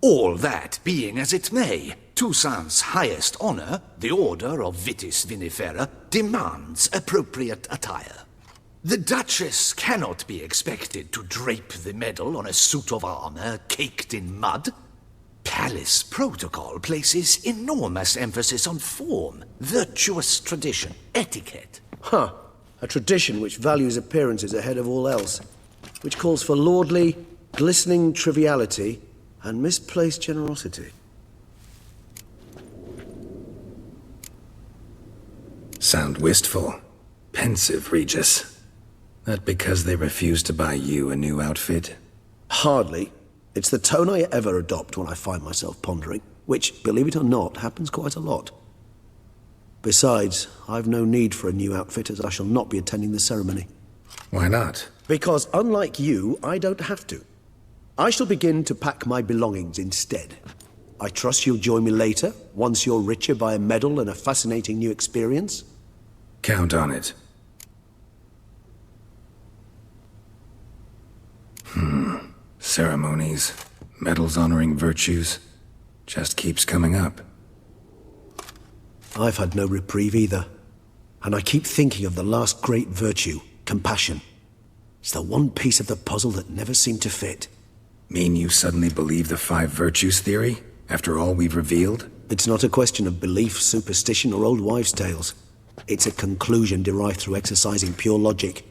All that being as it may, Toussaint's highest honor, the Order of Vitis Vinifera, demands appropriate attire. The Duchess cannot be expected to drape the medal on a suit of armor caked in mud. Palace protocol places enormous emphasis on form, virtuous tradition, etiquette. Huh. A tradition which values appearances ahead of all else. Which calls for lordly, glistening triviality and misplaced generosity. Sound wistful. Pensive, Regis. That because they refuse to buy you a new outfit? Hardly. It's the tone I ever adopt when I find myself pondering, which, believe it or not, happens quite a lot. Besides, I've no need for a new outfit as I shall not be attending the ceremony. Why not? Because unlike you, I don't have to. I shall begin to pack my belongings instead. I trust you'll join me later, once you're richer by a medal and a fascinating new experience? Count on it. Ceremonies, medals honoring virtues, just keeps coming up. I've had no reprieve either. And I keep thinking of the last great virtue, compassion. It's the one piece of the puzzle that never seemed to fit. Mean you suddenly believe the 5 virtues theory, after all we've revealed? It's not a question of belief, superstition, or old wives' tales. It's a conclusion derived through exercising pure logic.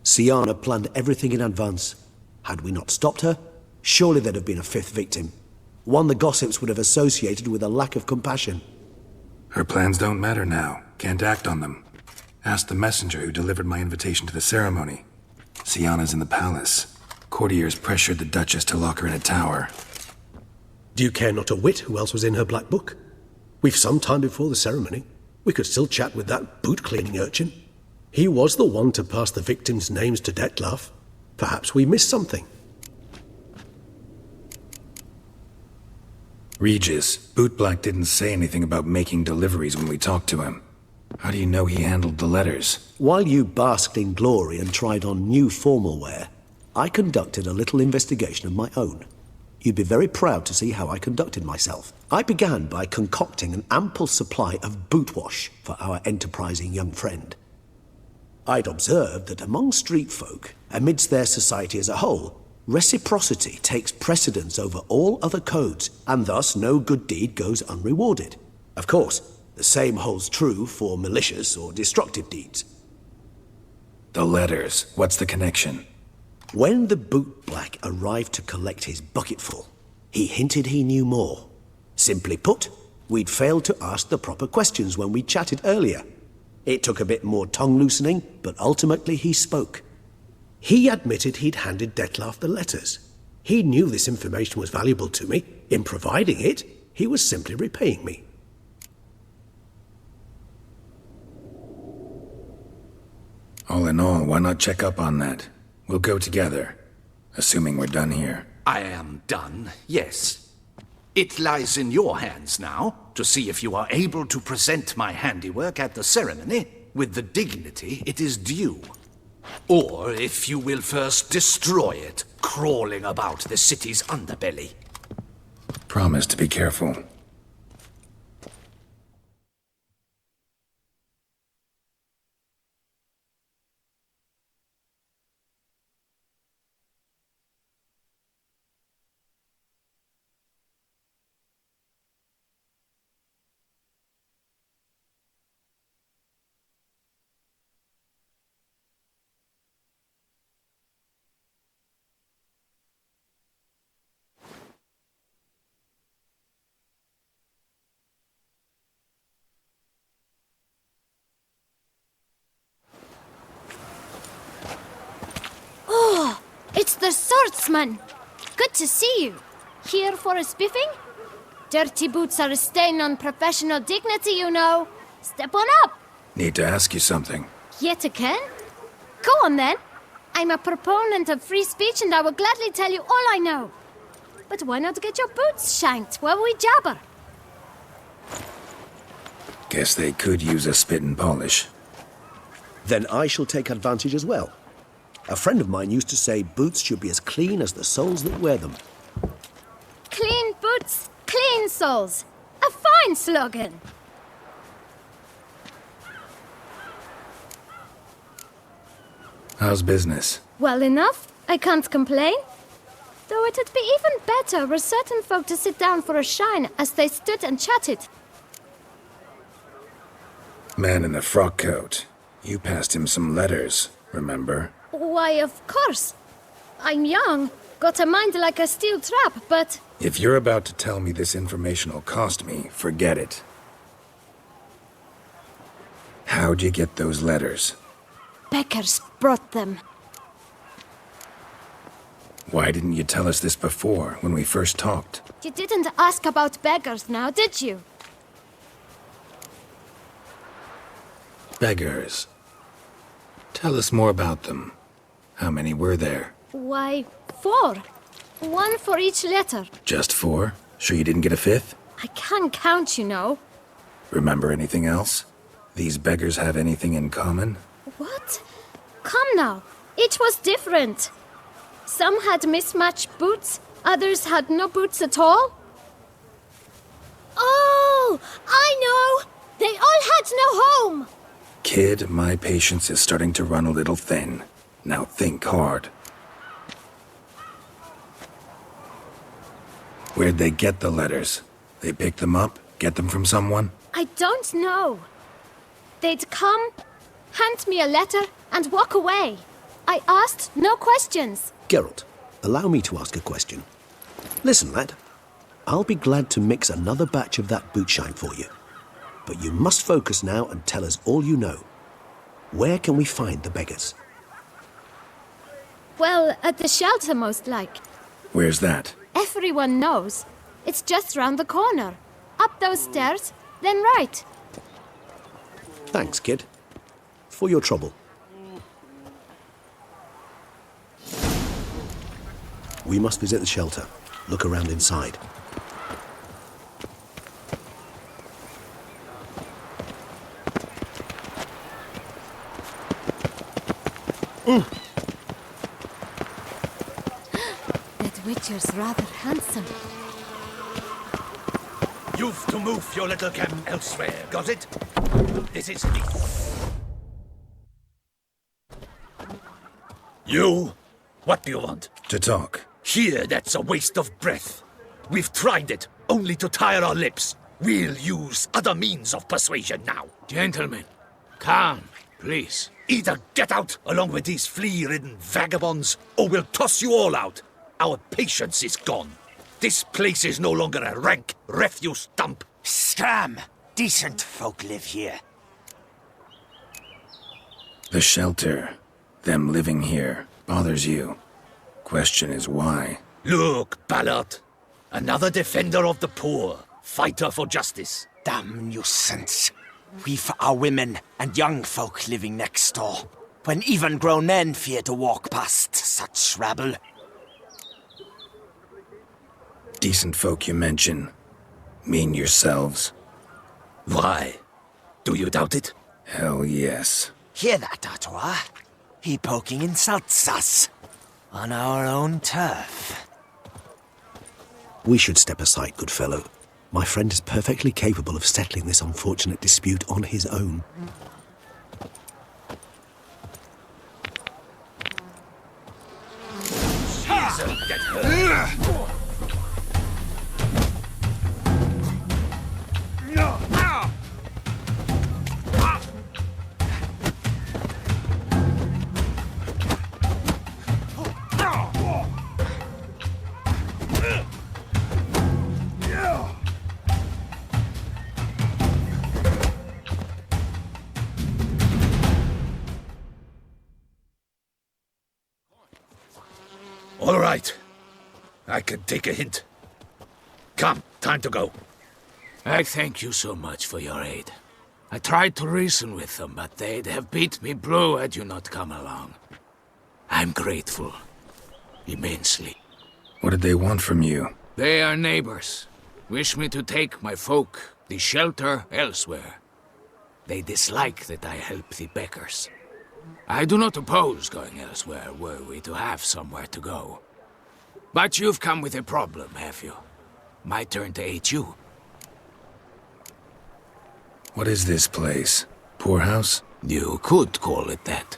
Syanna planned everything in advance. Had we not stopped her, surely there'd have been a 5th victim. One the gossips would have associated with a lack of compassion. Her plans don't matter now. Can't act on them. Ask the messenger who delivered my invitation to the ceremony. Syanna's in the palace. Courtiers pressured the Duchess to lock her in a tower. Do you care not a whit who else was in her black book? We've some time before the ceremony. We could still chat with that boot-cleaning urchin. He was the one to pass the victims' names to Dettlaff. Perhaps we missed something. Regis, Bootblack didn't say anything about making deliveries when we talked to him. How do you know he handled the letters? While you basked in glory and tried on new formal wear, I conducted a little investigation of my own. You'd be very proud to see how I conducted myself. I began by concocting an ample supply of boot wash for our enterprising young friend. I'd observed that among street folk, amidst their society as a whole, reciprocity takes precedence over all other codes, and thus no good deed goes unrewarded. Of course, the same holds true for malicious or destructive deeds. The letters, what's the connection? When the bootblack arrived to collect his bucketful, he hinted he knew more. Simply put, we'd failed to ask the proper questions when we chatted earlier. It took a bit more tongue-loosening, but ultimately he spoke. He admitted he'd handed Dettlaff the letters. He knew this information was valuable to me. In providing it, he was simply repaying me. All in all, why not check up on that? We'll go together, assuming we're done here. I am done, yes. It lies in your hands now to see if you are able to present my handiwork at the ceremony with the dignity it is due. Or if you will first destroy it, crawling about the city's underbelly. Promise to be careful. It's the swordsman! Good to see you. Here for a spiffing? Dirty boots are a stain on professional dignity, you know. Step on up! Need to ask you something. Yet again? Go on then. I'm a proponent of free speech and I will gladly tell you all I know. But why not get your boots shanked while we jabber? Guess they could use a spit and polish. Then I shall take advantage as well. A friend of mine used to say boots should be as clean as the soles that wear them. Clean boots, clean soles. A fine slogan. How's business? Well enough. I can't complain. Though it'd be even better were certain folk to sit down for a shine as they stood and chatted. Man in the frock coat. You passed him some letters, remember? Why, of course. I'm young, got a mind like a steel trap, but... If you're about to tell me this information will cost me, forget it. How'd you get those letters? Beggars brought them. Why didn't you tell us this before, when we first talked? You didn't ask about beggars now, did you? Beggars. Tell us more about them. How many were there? Why, 4. 1 for each letter. Just 4? Sure you didn't get a 5th? I can't count, you know. Remember anything else? These beggars have anything in common? What? Come now. Each was different. Some had mismatched boots, others had no boots at all. Oh, I know! They all had no home! Kid, my patience is starting to run a little thin. Now think hard. Where'd they get the letters? They pick them up? Get them from someone? I don't know. They'd come, hand me a letter, and walk away. I asked no questions. Geralt, allow me to ask a question. Listen, lad. I'll be glad to mix another batch of that boot shine for you. But you must focus now and tell us all you know. Where can we find the beggars? Well, at the shelter, most like. Where's that? Everyone knows. It's just round the corner. Up those stairs, then right. Thanks, kid. For your trouble. We must visit the shelter. Look around inside. That Witcher's rather handsome. You've to move your little camp elsewhere, got it? This is me. You? What do you want? To talk. Here, that's a waste of breath. We've tried it, only to tire our lips. We'll use other means of persuasion now. Gentlemen, calm, please. Either get out along with these flea-ridden vagabonds, or we'll toss you all out. Our patience is gone. This place is no longer a rank refuse dump. Scram! Decent folk live here. The shelter, them living here, bothers you. Question is why? Look, Ballard. Another defender of the poor. Fighter for justice. Damn nuisance. We've our women and young folk living next door, when even grown men fear to walk past such rabble. Decent folk you mention. Mean yourselves? Why? Do you doubt it? Hell yes. Hear that, Artois? He poking insults us. On our own turf. We should step aside, good fellow. My friend is perfectly capable of settling this unfortunate dispute on his own. Jesus, get hurt. All right. I can take a hint. Come, time to go. I thank you so much for your aid. I tried to reason with them, but they'd have beat me blue had you not come along. I'm grateful. Immensely. What did they want from you? They are neighbors. Wish me to take my folk, the shelter, elsewhere. They dislike that I help the beggars. I do not oppose going elsewhere, were we to have somewhere to go. But you've come with a problem, have you? My turn to aid you. What is this place? Poorhouse? You could call it that.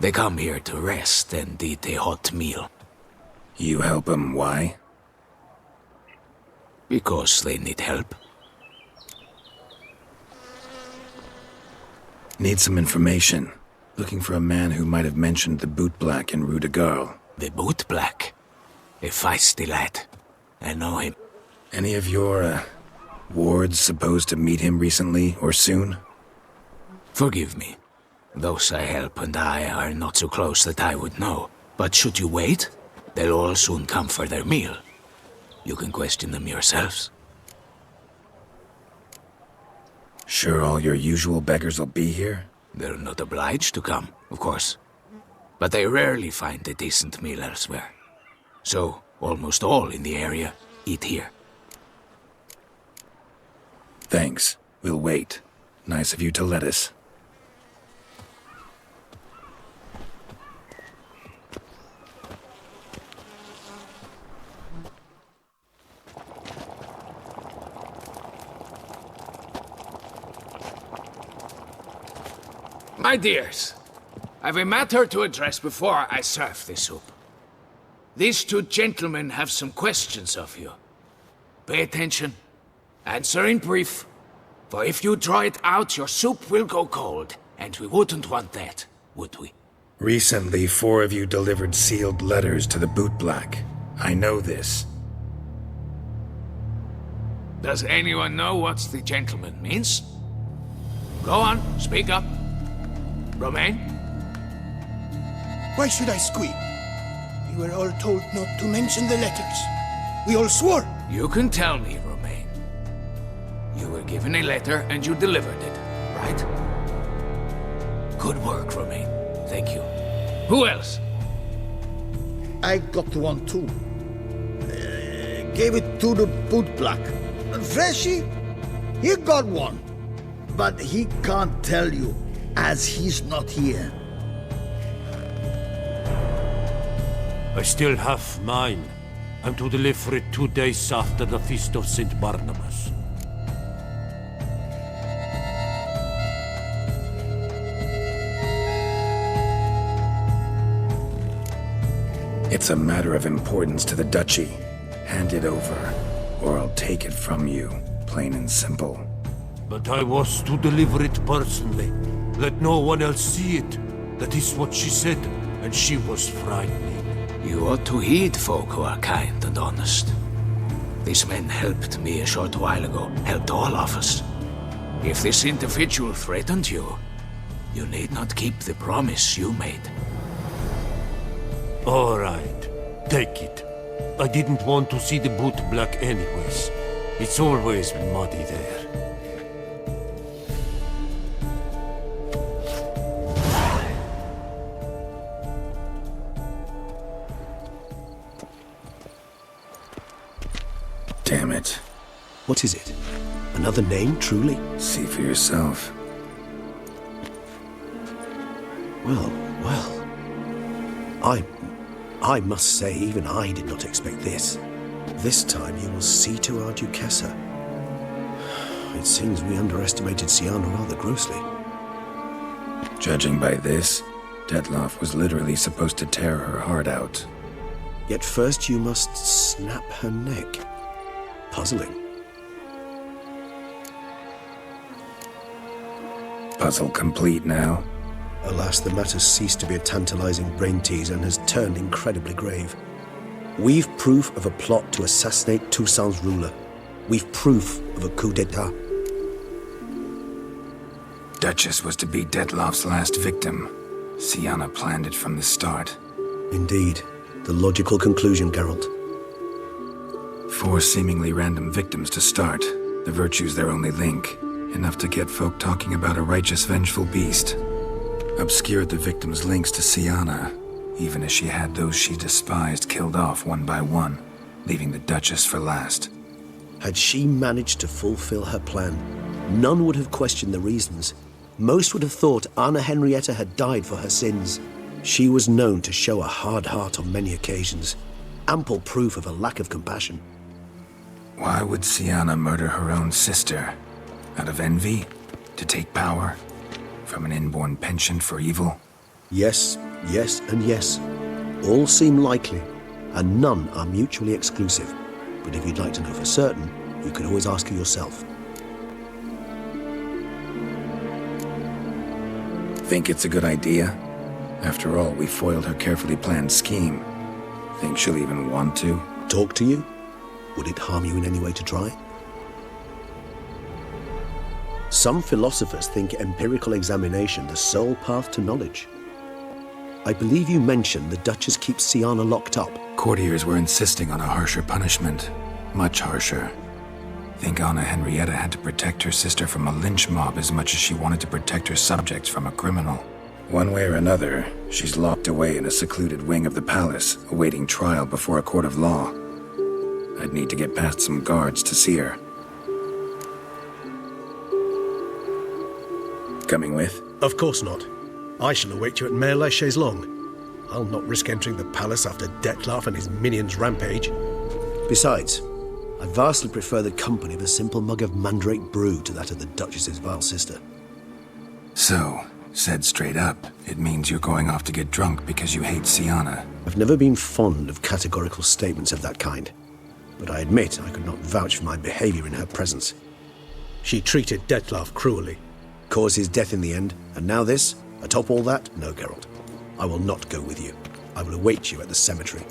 They come here to rest and eat a hot meal. You help them, why? Because they need help. Need some information. Looking for a man who might have mentioned the Boot Black in Rue de Garl. The Boot Black? A feisty lad. I know him. Any of your, wards supposed to meet him recently or soon? Forgive me. Those I help and I are not so close that I would know. But should you wait, they'll all soon come for their meal. You can question them yourselves. Sure all your usual beggars will be here? They're not obliged to come, of course. But they rarely find a decent meal elsewhere. So, almost all in the area eat here. Thanks. We'll wait. Nice of you to let us. My dears, I've a matter to address before I serve the soup. These two gentlemen have some questions of you. Pay attention. Answer in brief. For if you draw it out, your soup will go cold. And we wouldn't want that, would we? Recently, 4 of you delivered sealed letters to the Boot Black. I know this. Does anyone know what the gentleman means? Go on, speak up. Romain? Why should I squeal? We were all told not to mention the letters. We all swore. You can tell me, Romain. You were given a letter and you delivered it, right? Good work, Romain. Thank you. Who else? I got one too. Gave it to the bootblack. And Freshy, he got one. But he can't tell you, as he's not here. I still have mine. I'm to deliver it 2 days after the Feast of St. Barnabas. It's a matter of importance to the Duchy. Hand it over, or I'll take it from you, plain and simple. But I was to deliver it personally. Let no one else see it. That is what she said, and she was frightening. You ought to heed folk who are kind and honest. These men helped me a short while ago, helped all of us. If this individual threatened you, you need not keep the promise you made. All right, take it. I didn't want to see the boot black anyways. It's always muddy there. Damn it. What is it? Another name, truly? See for yourself. Well. I must say, even I did not expect this. This time you will see to our Duquesa. It seems we underestimated Syanna rather grossly. Judging by this, Detloff was literally supposed to tear her heart out. Yet first you must snap her neck. Puzzling. Puzzle complete now. Alas, the matter ceased to be a tantalizing brain teaser and has turned incredibly grave. We've proof of a plot to assassinate Toussaint's ruler. We've proof of a coup d'etat. Duchess was to be Detloff's last victim. Syanna planned it from the start. Indeed. The logical conclusion, Geralt. 4 seemingly random victims to start. The virtue's their only link. Enough to get folk talking about a righteous, vengeful beast. Obscured the victims' links to Syanna, even as she had those she despised killed off one by one, leaving the Duchess for last. Had she managed to fulfill her plan, none would have questioned the reasons. Most would have thought Anna Henrietta had died for her sins. She was known to show a hard heart on many occasions, ample proof of a lack of compassion. Why would Syanna murder her own sister? Out of envy? To take power? From an inborn penchant for evil? Yes, yes, and yes. All seem likely, and none are mutually exclusive. But if you'd like to know for certain, you could always ask her yourself. Think it's a good idea? After all, we foiled her carefully planned scheme. Think she'll even want to? Talk to you? Would it harm you in any way to try? Some philosophers think empirical examination the sole path to knowledge. I believe you mentioned the Duchess keeps Syanna locked up. Courtiers were insisting on a harsher punishment. Much harsher. Think Anna Henrietta had to protect her sister from a lynch mob as much as she wanted to protect her subjects from a criminal. One way or another, she's locked away in a secluded wing of the palace, awaiting trial before a court of law. I'd need to get past some guards to see her. Coming with? Of course not. I shall await you at Mare la Chaise-Longue. I'll not risk entering the palace after Detloff and his minions rampage. Besides, I vastly prefer the company of a simple mug of mandrake brew to that of the Duchess's vile sister. So, said straight up, it means you're going off to get drunk because you hate Syanna. I've never been fond of categorical statements of that kind, but I admit I could not vouch for my behavior in her presence. She treated Detloff cruelly, caused his death in the end, and now this? Atop all that? No, Geralt. I will not go with you. I will await you at the cemetery.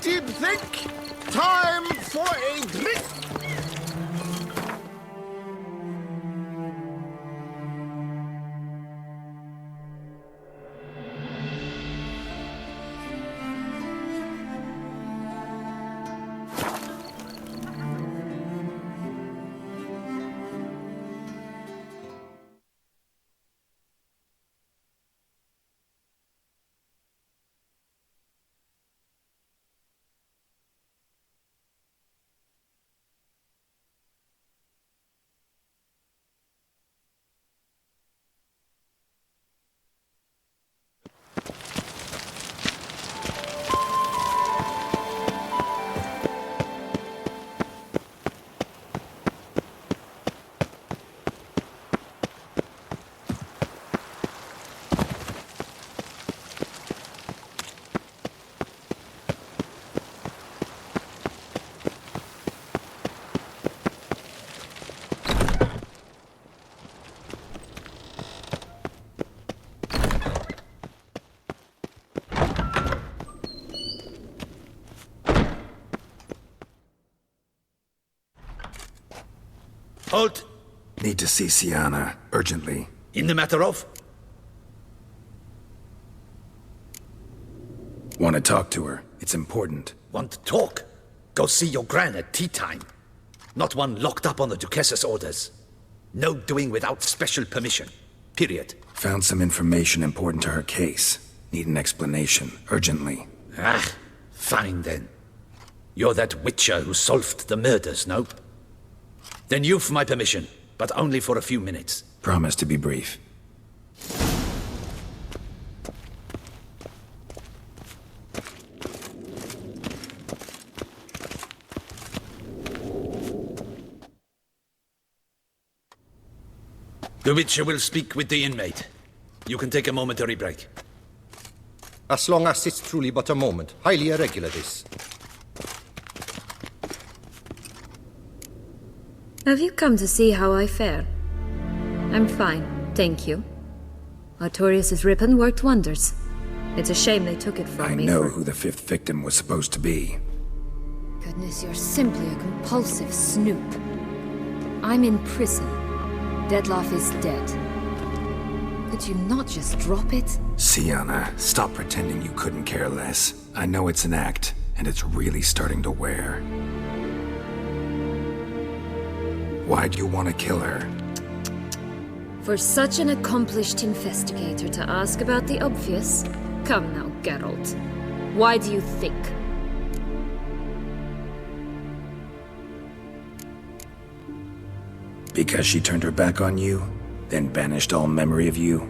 did think. Time for a drink. Halt! Need to see Sienna, urgently. In the matter of? Want to talk to her. It's important. Want to talk? Go see your gran at tea time. Not one locked up on the Duquesse's orders. No doing without special permission. Period. Found some information important to her case. Need an explanation, urgently. Ah, fine then. You're that witcher who solved the murders, no? Then you've my permission, but only for a few minutes. Promise to be brief. The Witcher will speak with the inmate. You can take a momentary break. As long as it's truly but a moment. Highly irregular, this. Have you come to see how I fare? I'm fine, thank you. Artorius' ribbon worked wonders. It's a shame they took it from me. I know who the fifth victim was supposed to be. Goodness, you're simply a compulsive snoop. I'm in prison. Dettlaff is dead. Could you not just drop it? Sienna, stop pretending you couldn't care less. I know it's an act, and it's really starting to wear. Why'd you want to kill her? For such an accomplished investigator to ask about the obvious? Come now, Geralt. Why do you think? Because she turned her back on you, then banished all memory of you?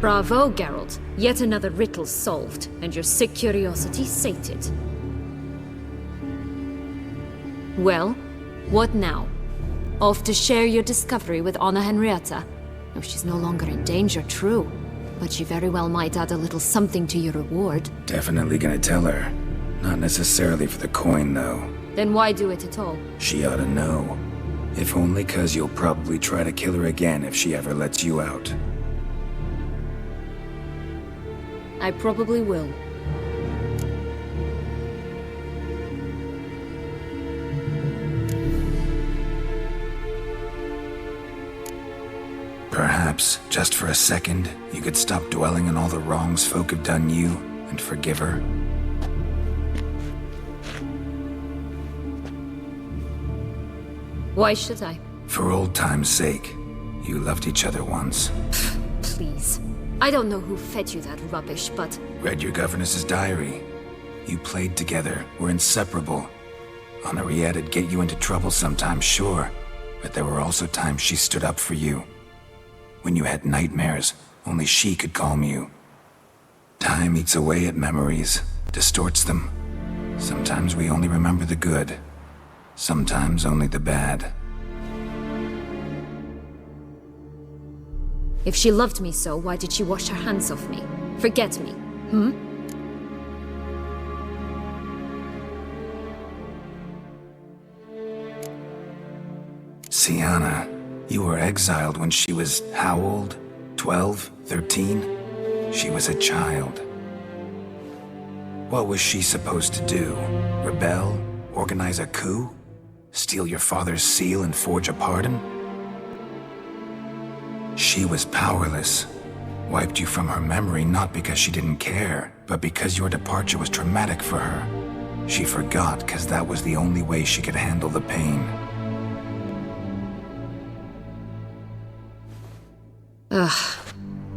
Bravo, Geralt. Yet another riddle solved, and your sick curiosity sated. Well, what now? Off to share your discovery with Anna Henrietta? Oh, she's no longer in danger, true. But she very well might add a little something to your reward. Definitely gonna tell her. Not necessarily for the coin, though. Then why do it at all? She ought to know. If only 'cause you'll probably try to kill her again if she ever lets you out. I probably will. Perhaps, just for a second, you could stop dwelling on all the wrongs folk have done you and forgive her. Why should I? For old time's sake. You loved each other once. Please. I don't know who fed you that rubbish, but... Read your governess's diary. You played together, were inseparable. Henriette'd get you into trouble sometimes, sure. But there were also times she stood up for you. When you had nightmares, only she could calm you. Time eats away at memories, distorts them. Sometimes we only remember the good. Sometimes only the bad. If she loved me so, why did she wash her hands off me? Forget me, Sienna, you were exiled when she was how old? 12? 13? She was a child. What was she supposed to do? Rebel? Organize a coup? Steal your father's seal and forge a pardon? She was powerless. Wiped you from her memory not because she didn't care, but because your departure was traumatic for her. She forgot because that was the only way she could handle the pain. Ugh.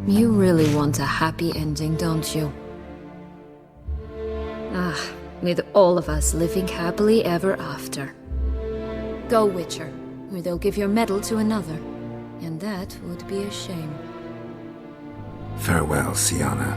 You really want a happy ending, don't you? With all of us living happily ever after. Go, Witcher, or they'll give your medal to another. And that would be a shame. Farewell, Syanna.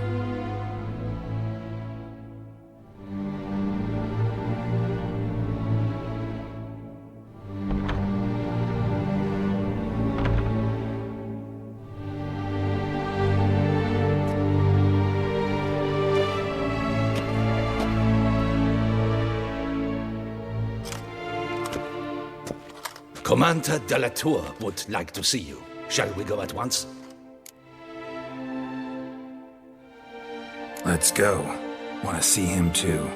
Commander de la Tour would like to see you. Shall we go at once? Let's go. Want to see him too.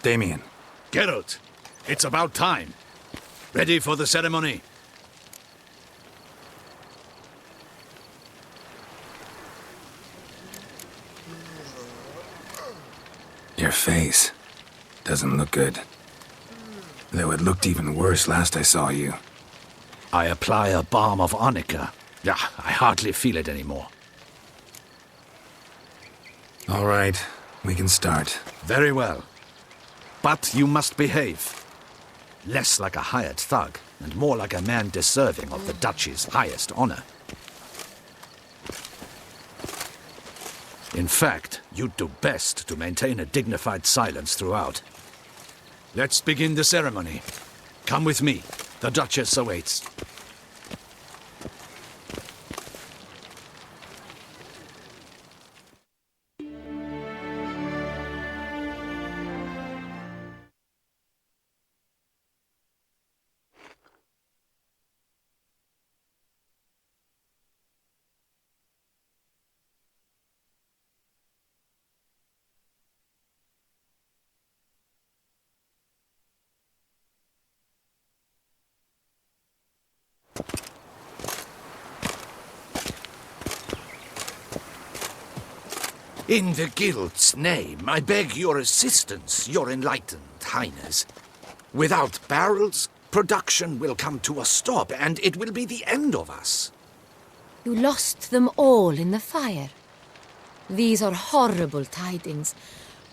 Damien. Geralt, it's about time. Ready for the ceremony? Your face doesn't look good. Though it looked even worse last I saw you. I apply a balm of arnica. Yeah, I hardly feel it anymore. All right, we can start. Very well. But you must behave. Less like a hired thug, and more like a man deserving of the Duchy's highest honor. In fact, you'd do best to maintain a dignified silence throughout. Let's begin the ceremony. Come with me. The Duchess awaits. In the Guild's name, I beg your assistance, your enlightened highness. Without barrels, production will come to a stop, and it will be the end of us. You lost them all in the fire. These are horrible tidings.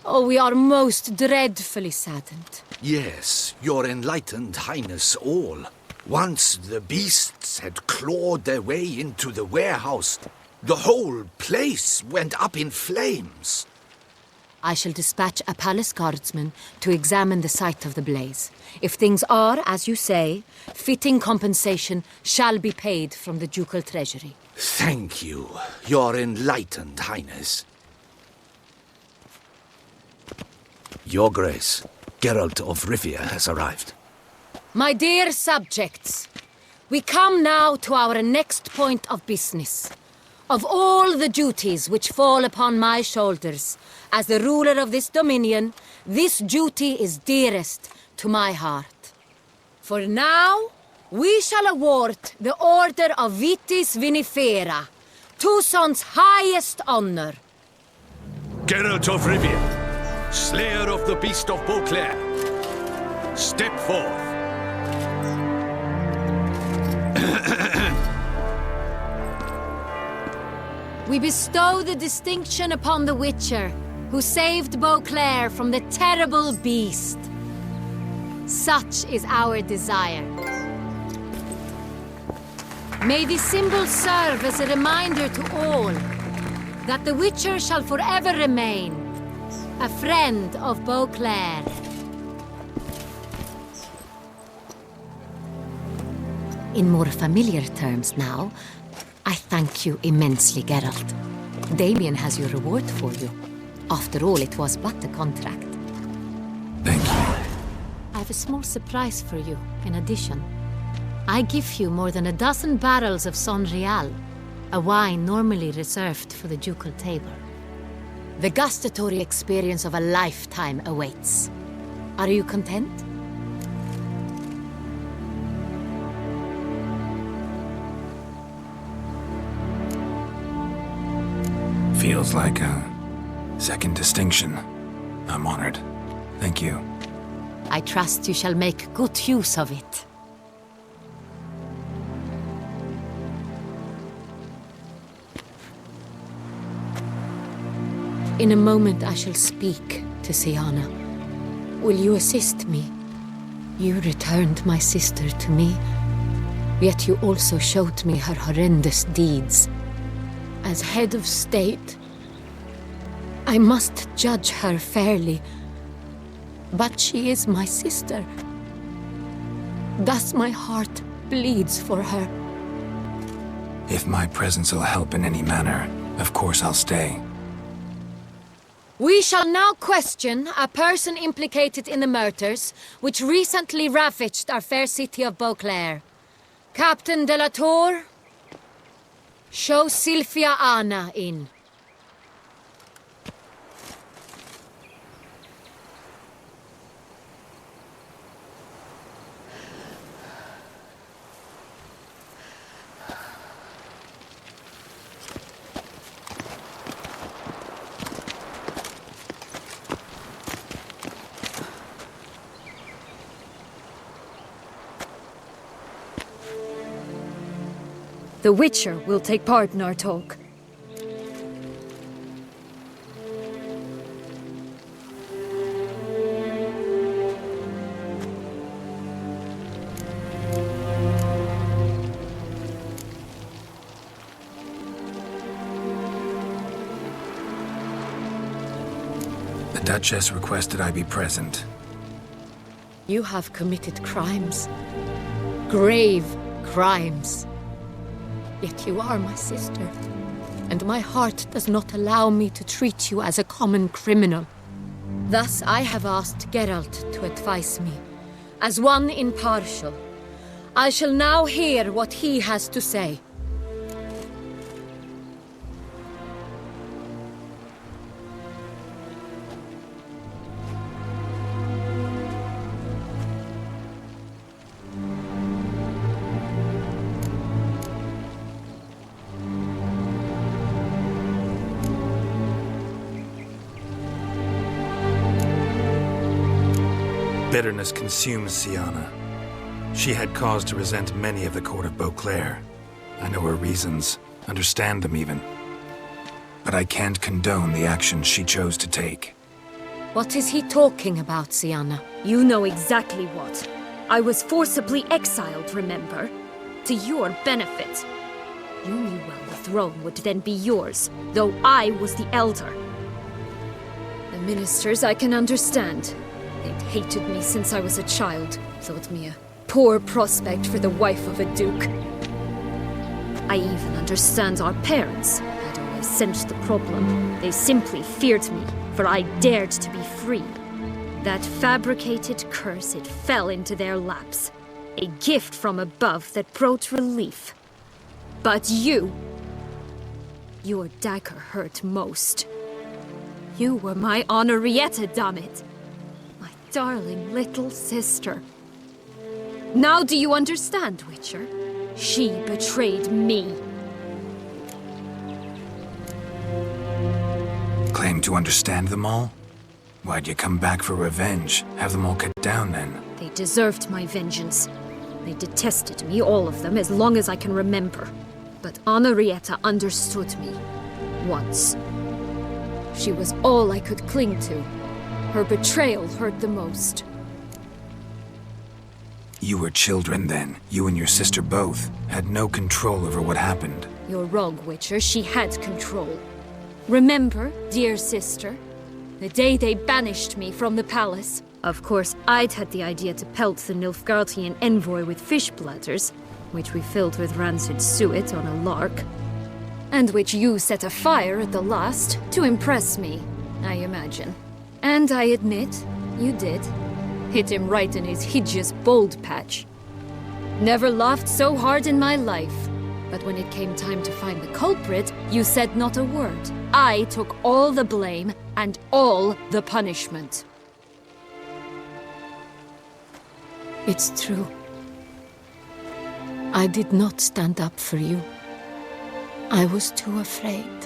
Oh, we are most dreadfully saddened. Yes, your enlightened highness all. Once the beasts had clawed their way into the warehouse, the whole place went up in flames. I shall dispatch a palace guardsman to examine the site of the blaze. If things are, as you say, fitting compensation shall be paid from the ducal treasury. Thank you, your enlightened highness. Your Grace, Geralt of Rivia has arrived. My dear subjects, we come now to our next point of business. Of all the duties which fall upon my shoulders, as the ruler of this dominion, this duty is dearest to my heart. For now, we shall award the Order of Vitis Vinifera, Toussaint's highest honor. Geralt of Rivia, slayer of the beast of Beauclair, step forth. We bestow the distinction upon the Witcher, who saved Beauclair from the terrible beast. Such is our desire. May this symbol serve as a reminder to all that the Witcher shall forever remain a friend of Beauclair. In more familiar terms now, I thank you immensely, Geralt. Damien has your reward for you. After all, it was but a contract. Thank you. I have a small surprise for you, in addition. I give you more than a dozen barrels of Sonrial, a wine normally reserved for the ducal table. The gustatory experience of a lifetime awaits. Are you content? Feels like a second distinction. I'm honored. Thank you. I trust you shall make good use of it. In a moment I shall speak to Syanna. Will you assist me? You returned my sister to me, yet you also showed me her horrendous deeds. As head of state, I must judge her fairly, but she is my sister. Thus my heart bleeds for her. If my presence will help in any manner, of course I'll stay. We shall now question a person implicated in the murders which recently ravaged our fair city of Beauclair. Captain de la Tour, show Sylvia Anna in. The Witcher will take part in our talk. The Duchess requested I be present. You have committed crimes. Grave crimes. Yet you are my sister, and my heart does not allow me to treat you as a common criminal. Thus I have asked Geralt to advise me, as one impartial. I shall now hear what he has to say. Bitterness consumes Syanna. She had cause to resent many of the court of Beauclair. I know her reasons, understand them even. But I can't condone the actions she chose to take. What is he talking about, Syanna? You know exactly what. I was forcibly exiled, remember? To your benefit. You knew well the throne would then be yours, though I was the elder. The ministers I can understand. They'd hated me since I was a child, thought me a poor prospect for the wife of a duke. I even understand our parents had always sensed the problem. They simply feared me, for I dared to be free. That fabricated curse, it fell into their laps. A gift from above that brought relief. But you... your dagger hurt most. You were my Henrietta, damn it! Darling little sister. Now do you understand, Witcher? She betrayed me. Claim to understand them all? Why'd you come back for revenge? Have them all cut down then? They deserved my vengeance. They detested me, all of them, as long as I can remember. But Henrietta understood me. Once. She was all I could cling to. Her betrayal hurt the most. You were children then. You and your sister both had no control over what happened. You're wrong, Witcher. She had control. Remember, dear sister, the day they banished me from the palace? Of course, I'd had the idea to pelt the Nilfgaardian envoy with fish bladders, which we filled with rancid suet on a lark, and which you set afire at the last to impress me, I imagine. And I admit, you did. Hit him right in his hideous bald patch. Never laughed so hard in my life. But when it came time to find the culprit, you said not a word. I took all the blame and all the punishment. It's true. I did not stand up for you. I was too afraid.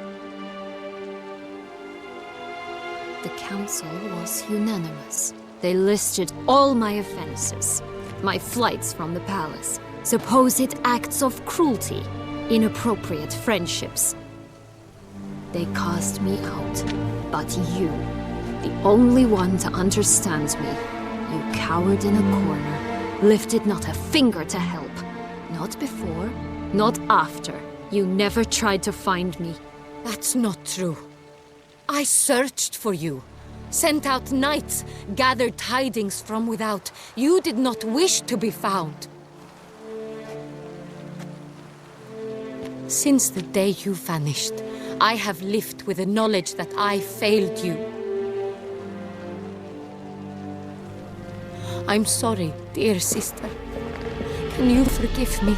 The council was unanimous. They listed all my offenses. My flights from the palace, supposed acts of cruelty, inappropriate friendships. They cast me out. But you, the only one to understand me, you cowered in a corner, lifted not a finger to help. Not before, not after. You never tried to find me. That's not true. I searched for you. Sent out knights, gathered tidings from without. You did not wish to be found. Since the day you vanished, I have lived with the knowledge that I failed you. I'm sorry, dear sister. Can you forgive me?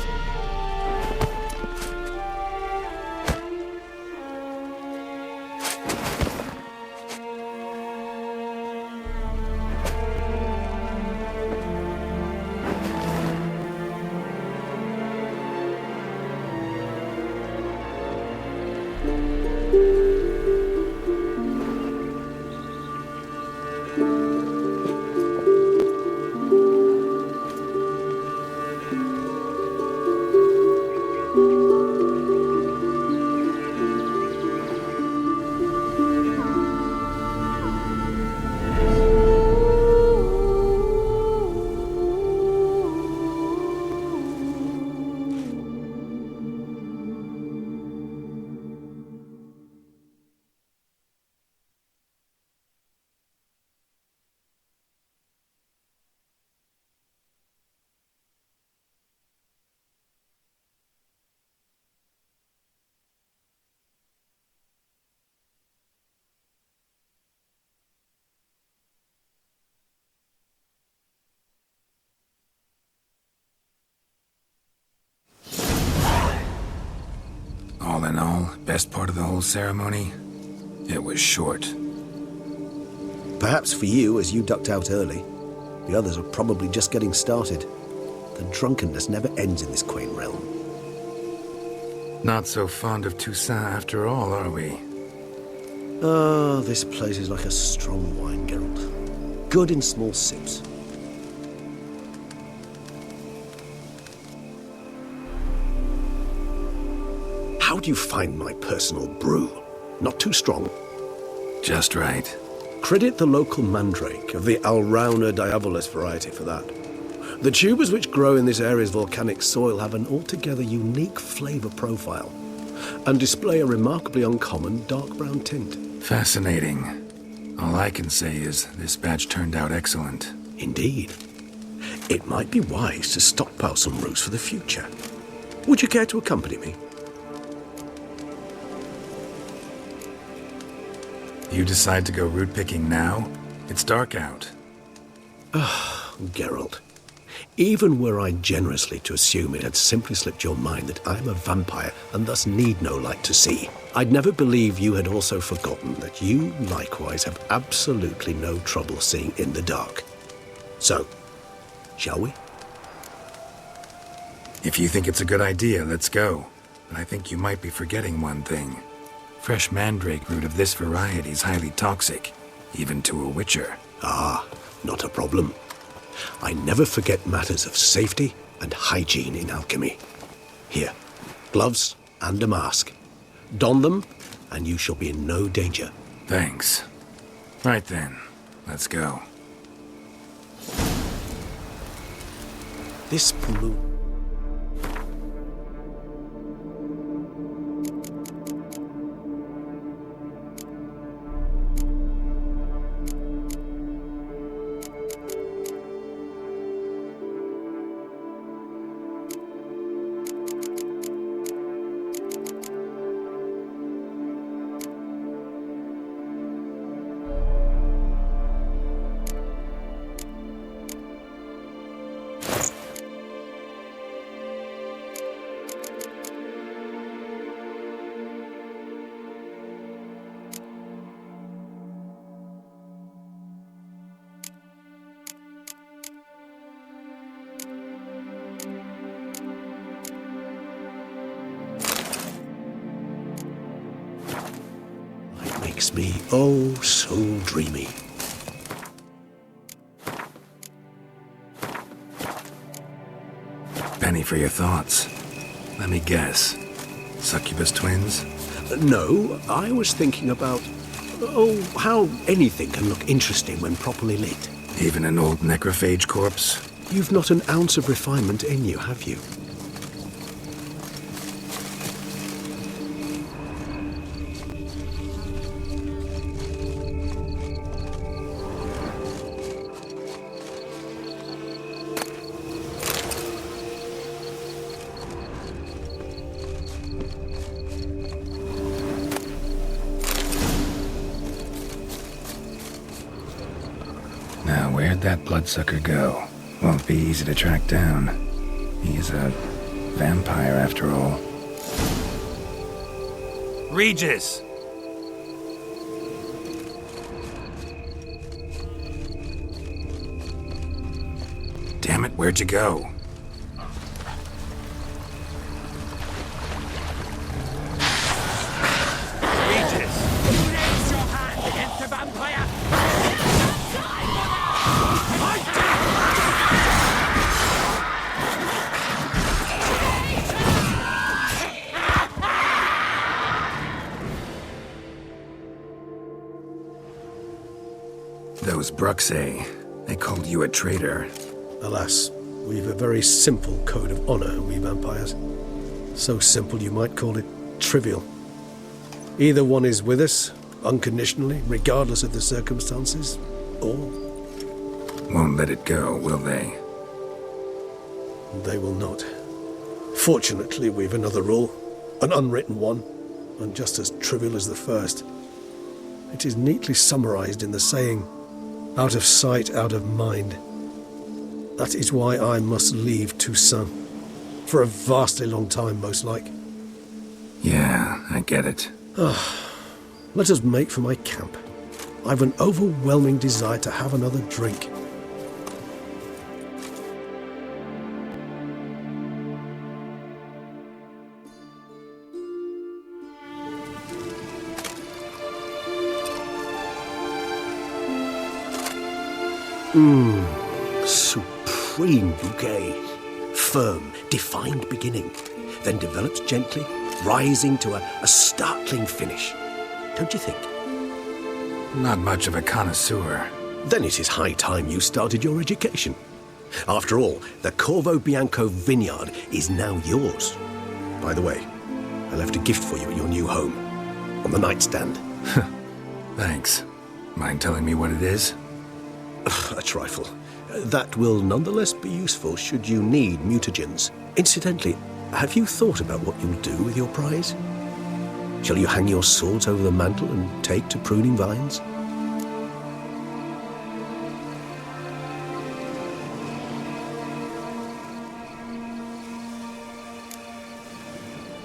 All in all, best part of the whole ceremony? It was short. Perhaps for you, as you ducked out early. The others are probably just getting started. The drunkenness never ends in this quaint realm. Not so fond of Toussaint after all, are we? Ah, this place is like a strong wine, Geralt. Good in small sips. How do you find my personal brew? Not too strong? Just right. Credit the local mandrake of the Alrauna diabolus variety for that. The tubers which grow in this area's volcanic soil have an altogether unique flavor profile and display a remarkably uncommon dark brown tint. Fascinating. All I can say is this batch turned out excellent. Indeed. It might be wise to stockpile some roots for the future. Would you care to accompany me? You decide to go root picking now? It's dark out. Ah, Geralt. Even were I generously to assume it had simply slipped your mind that I am a vampire and thus need no light to see, I'd never believe you had also forgotten that you likewise have absolutely no trouble seeing in the dark. So, shall we? If you think it's a good idea, let's go. But I think you might be forgetting one thing. Fresh mandrake root of this variety is highly toxic, even to a witcher. Ah, not a problem. I never forget matters of safety and hygiene in alchemy. Here, gloves and a mask. Don them, and you shall be in no danger. Thanks. Right then, let's go. This blue... makes me oh so dreamy. Penny for your thoughts. Let me guess. Succubus twins? No, I was thinking about, how anything can look interesting when properly lit. Even an old necrophage corpse? You've not an ounce of refinement in you, have you? Now, where'd that bloodsucker go? Won't be easy to track down. He's a vampire, after all. Regis! Damn it, where'd you go? Those Bruxae, they called you a traitor. Alas, we've a very simple code of honor, we vampires. So simple you might call it trivial. Either one is with us, unconditionally, regardless of the circumstances, or... Won't let it go, will they? They will not. Fortunately, we've another rule, an unwritten one, and just as trivial as the first. It is neatly summarized in the saying, out of sight, out of mind. That is why I must leave Toussaint. For a vastly long time, most like. Yeah, I get it. Let us make for my camp. I've an overwhelming desire to have another drink. Supreme bouquet. Firm, defined beginning, then develops gently, rising to a startling finish. Don't you think? Not much of a connoisseur. Then it is high time you started your education. After all, the Corvo Bianco vineyard is now yours. By the way, I left a gift for you at your new home, on the nightstand. Thanks. Mind telling me what it is? A trifle. That will nonetheless be useful should you need mutagens. Incidentally, have you thought about what you'll do with your prize? Shall you hang your swords over the mantle and take to pruning vines?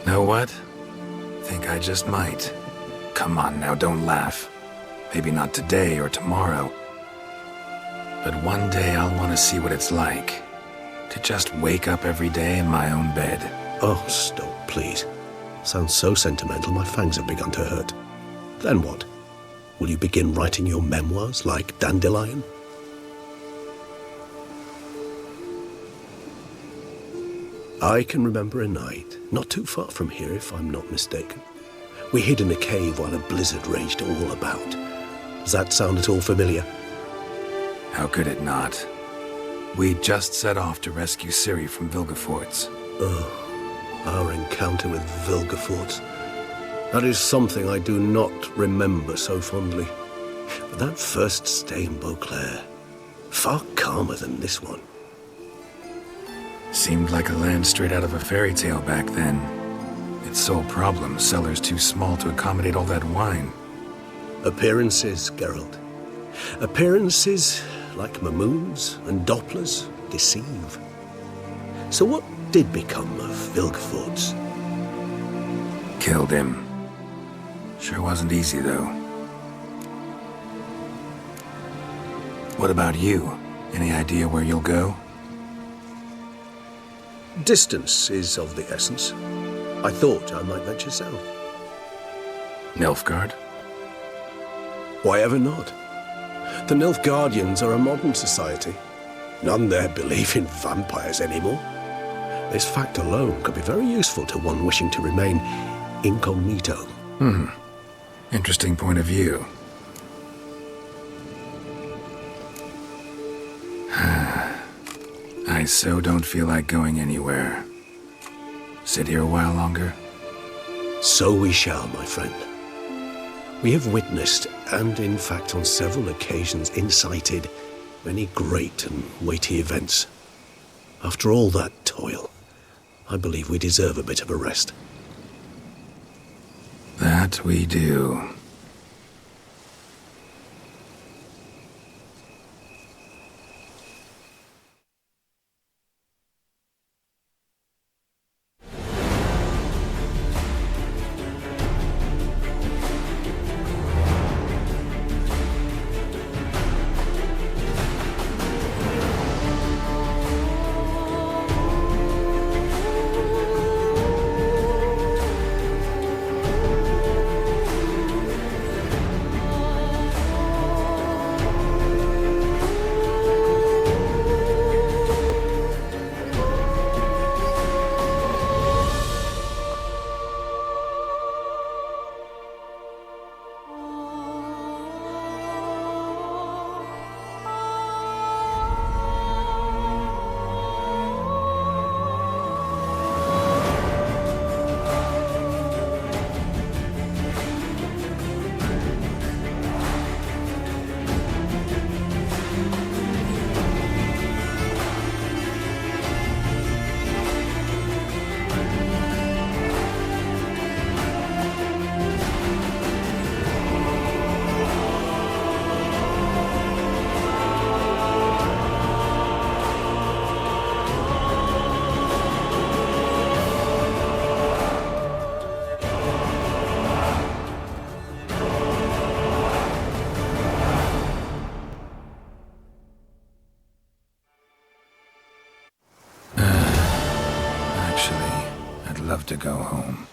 Know what? Think I just might. Come on now, don't laugh. Maybe not today or tomorrow. But one day I'll want to see what it's like. To just wake up every day in my own bed. Oh, stop, please. Sounds so sentimental, my fangs have begun to hurt. Then what? Will you begin writing your memoirs like Dandelion? I can remember a night, not too far from here if I'm not mistaken. We hid in a cave while a blizzard raged all about. Does that sound at all familiar? How could it not? We just set off to rescue Ciri from Vilgefortz. Oh, our encounter with Vilgefortz. That is something I do not remember so fondly. But that first stay in Beauclair, far calmer than this one. Seemed like a land straight out of a fairy tale back then. Its sole problem, cellars too small to accommodate all that wine. Appearances, Geralt. Appearances, like Mamoons and Dopplers, deceive. So what did become of Vilgefortz? Killed him. Sure wasn't easy, though. What about you? Any idea where you'll go? Distance is of the essence. I thought I might venture south. Nilfgaard? Why ever not? The Nilfgaardians are a modern society. None there believe in vampires anymore. This fact alone could be very useful to one wishing to remain incognito. Interesting point of view. I so don't feel like going anywhere. Sit here a while longer? So we shall, my friend. We have witnessed, and in fact on several occasions incited, many great and weighty events. After all that toil, I believe we deserve a bit of a rest. That we do. Love to go home.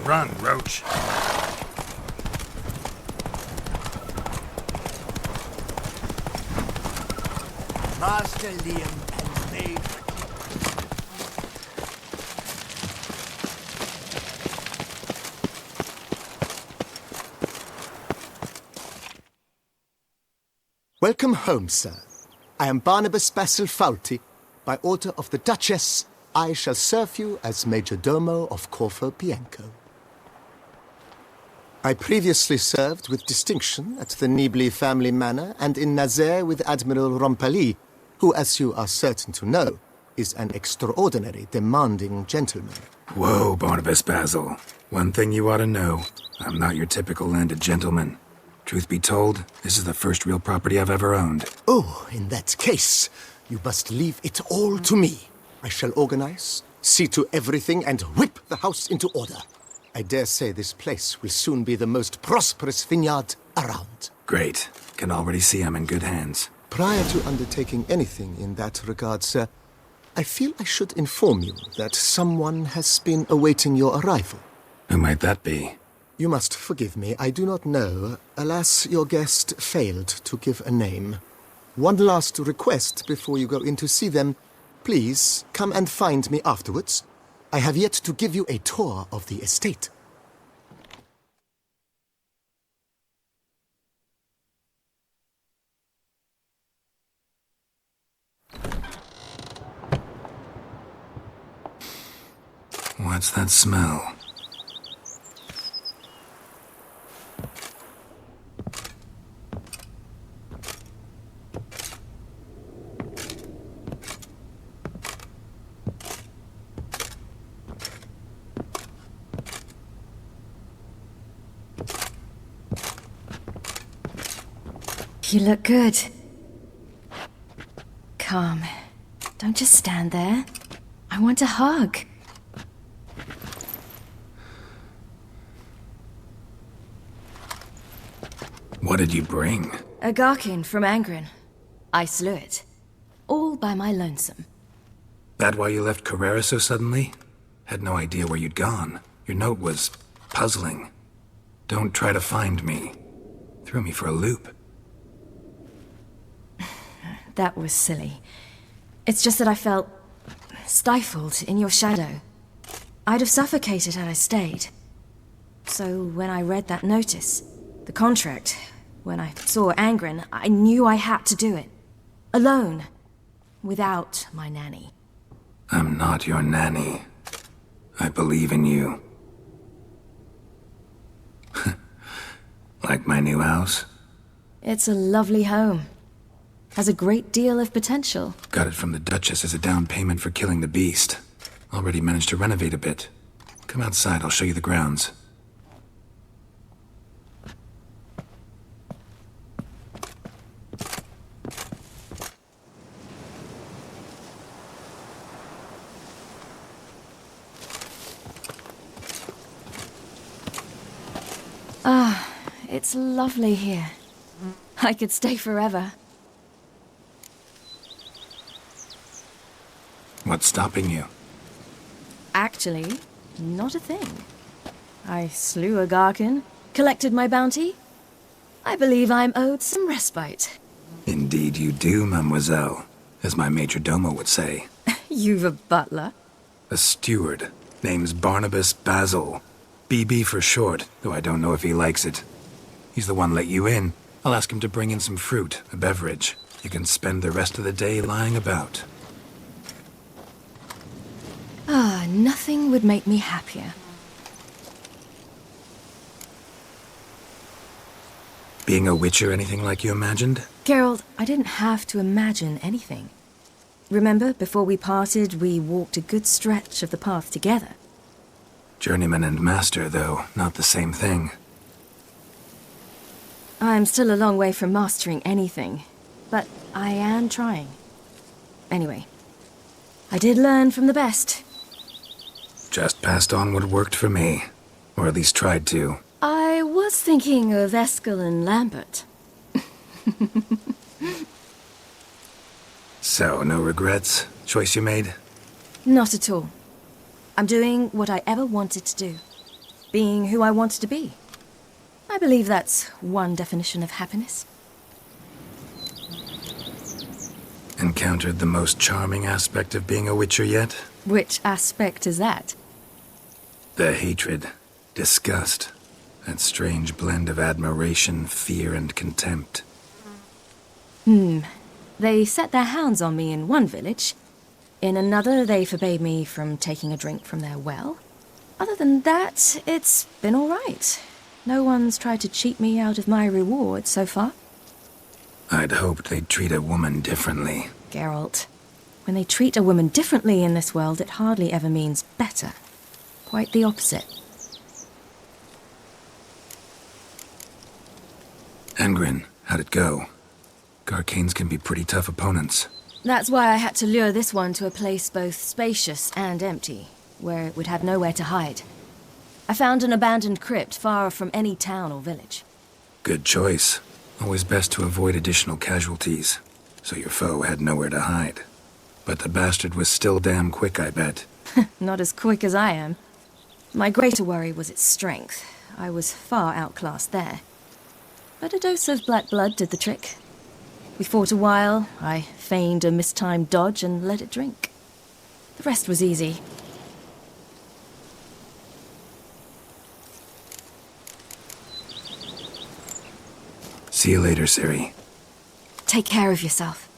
Run, Roach. Master Liam and me. Welcome home, sir. I am Barnabas Basil-Fawlty. By order of the Duchess, I shall serve you as Major Domo of Corvo Bianco. I previously served with distinction at the Nibley family manor and in Nazaire with Admiral Rompali, who, as you are certain to know, is an extraordinary demanding gentleman. Whoa, Barnabas Basil. One thing you ought to know. I'm not your typical landed gentleman. Truth be told, this is the first real property I've ever owned. Oh, in that case, you must leave it all to me. I shall organize, see to everything, and whip the house into order. I dare say this place will soon be the most prosperous vineyard around. Great. Can already see I'm in good hands. Prior to undertaking anything in that regard, sir, I feel I should inform you that someone has been awaiting your arrival. Who might that be? You must forgive me, I do not know. Alas, your guest failed to give a name. One last request before you go in to see them. Please, come and find me afterwards. I have yet to give you a tour of the estate. What's that smell? You look good. Come. Don't just stand there. I want a hug. What did you bring? A Garkin from Angren. I slew it. All by my lonesome. That why you left Carrera so suddenly? Had no idea where you'd gone. Your note was puzzling. Don't try to find me. Threw me for a loop. That was silly. It's just that I felt stifled in your shadow. I'd have suffocated had I stayed. So when I read that notice, the contract, when I saw Angren, I knew I had to do it. Alone. Without my nanny. I'm not your nanny. I believe in you. Like my new house? It's a lovely home. Has a great deal of potential. Got it from the Duchess as a down payment for killing the beast. Already managed to renovate a bit. Come outside, I'll show you the grounds. Ah, it's lovely here. I could stay forever. What's stopping you? Actually, not a thing. I slew a Garkin, collected my bounty. I believe I'm owed some respite. Indeed you do, mademoiselle. As my major domo would say. You've a butler? A steward. Name's Barnabas Basil. BB for short, though I don't know if he likes it. He's the one let you in. I'll ask him to bring in some fruit, a beverage. You can spend the rest of the day lying about. Ah, nothing would make me happier. Being a witcher anything like you imagined? Geralt, I didn't have to imagine anything. Remember, before we parted, we walked a good stretch of the path together. Journeyman and master, though, not the same thing. I'm still a long way from mastering anything, but I am trying. Anyway, I did learn from the best. Just passed on what worked for me. Or at least tried to. I was thinking of Eskel and Lambert. So, no regrets? Choice you made? Not at all. I'm doing what I ever wanted to do. Being who I wanted to be. I believe that's one definition of happiness. Encountered the most charming aspect of being a witcher yet? Which aspect is that? The hatred, disgust, that strange blend of admiration, fear, and contempt. They set their hounds on me in one village. In another, they forbade me from taking a drink from their well. Other than that, it's been all right. No one's tried to cheat me out of my reward so far. I'd hoped they'd treat a woman differently. Geralt, When they treat a woman differently in this world, it hardly ever means better. Quite the opposite. Angren, how'd it go? Garcanes can be pretty tough opponents. That's why I had to lure this one to a place both spacious and empty, where it would have nowhere to hide. I found an abandoned crypt far from any town or village. Good choice. Always best to avoid additional casualties, so your foe had nowhere to hide. But the bastard was still damn quick, I bet. Not as quick as I am. My greater worry was its strength. I was far outclassed there. But a dose of black blood did the trick. We fought a while, I feigned a mistimed dodge and let it drink. The rest was easy. See you later, Ciri. Take care of yourself.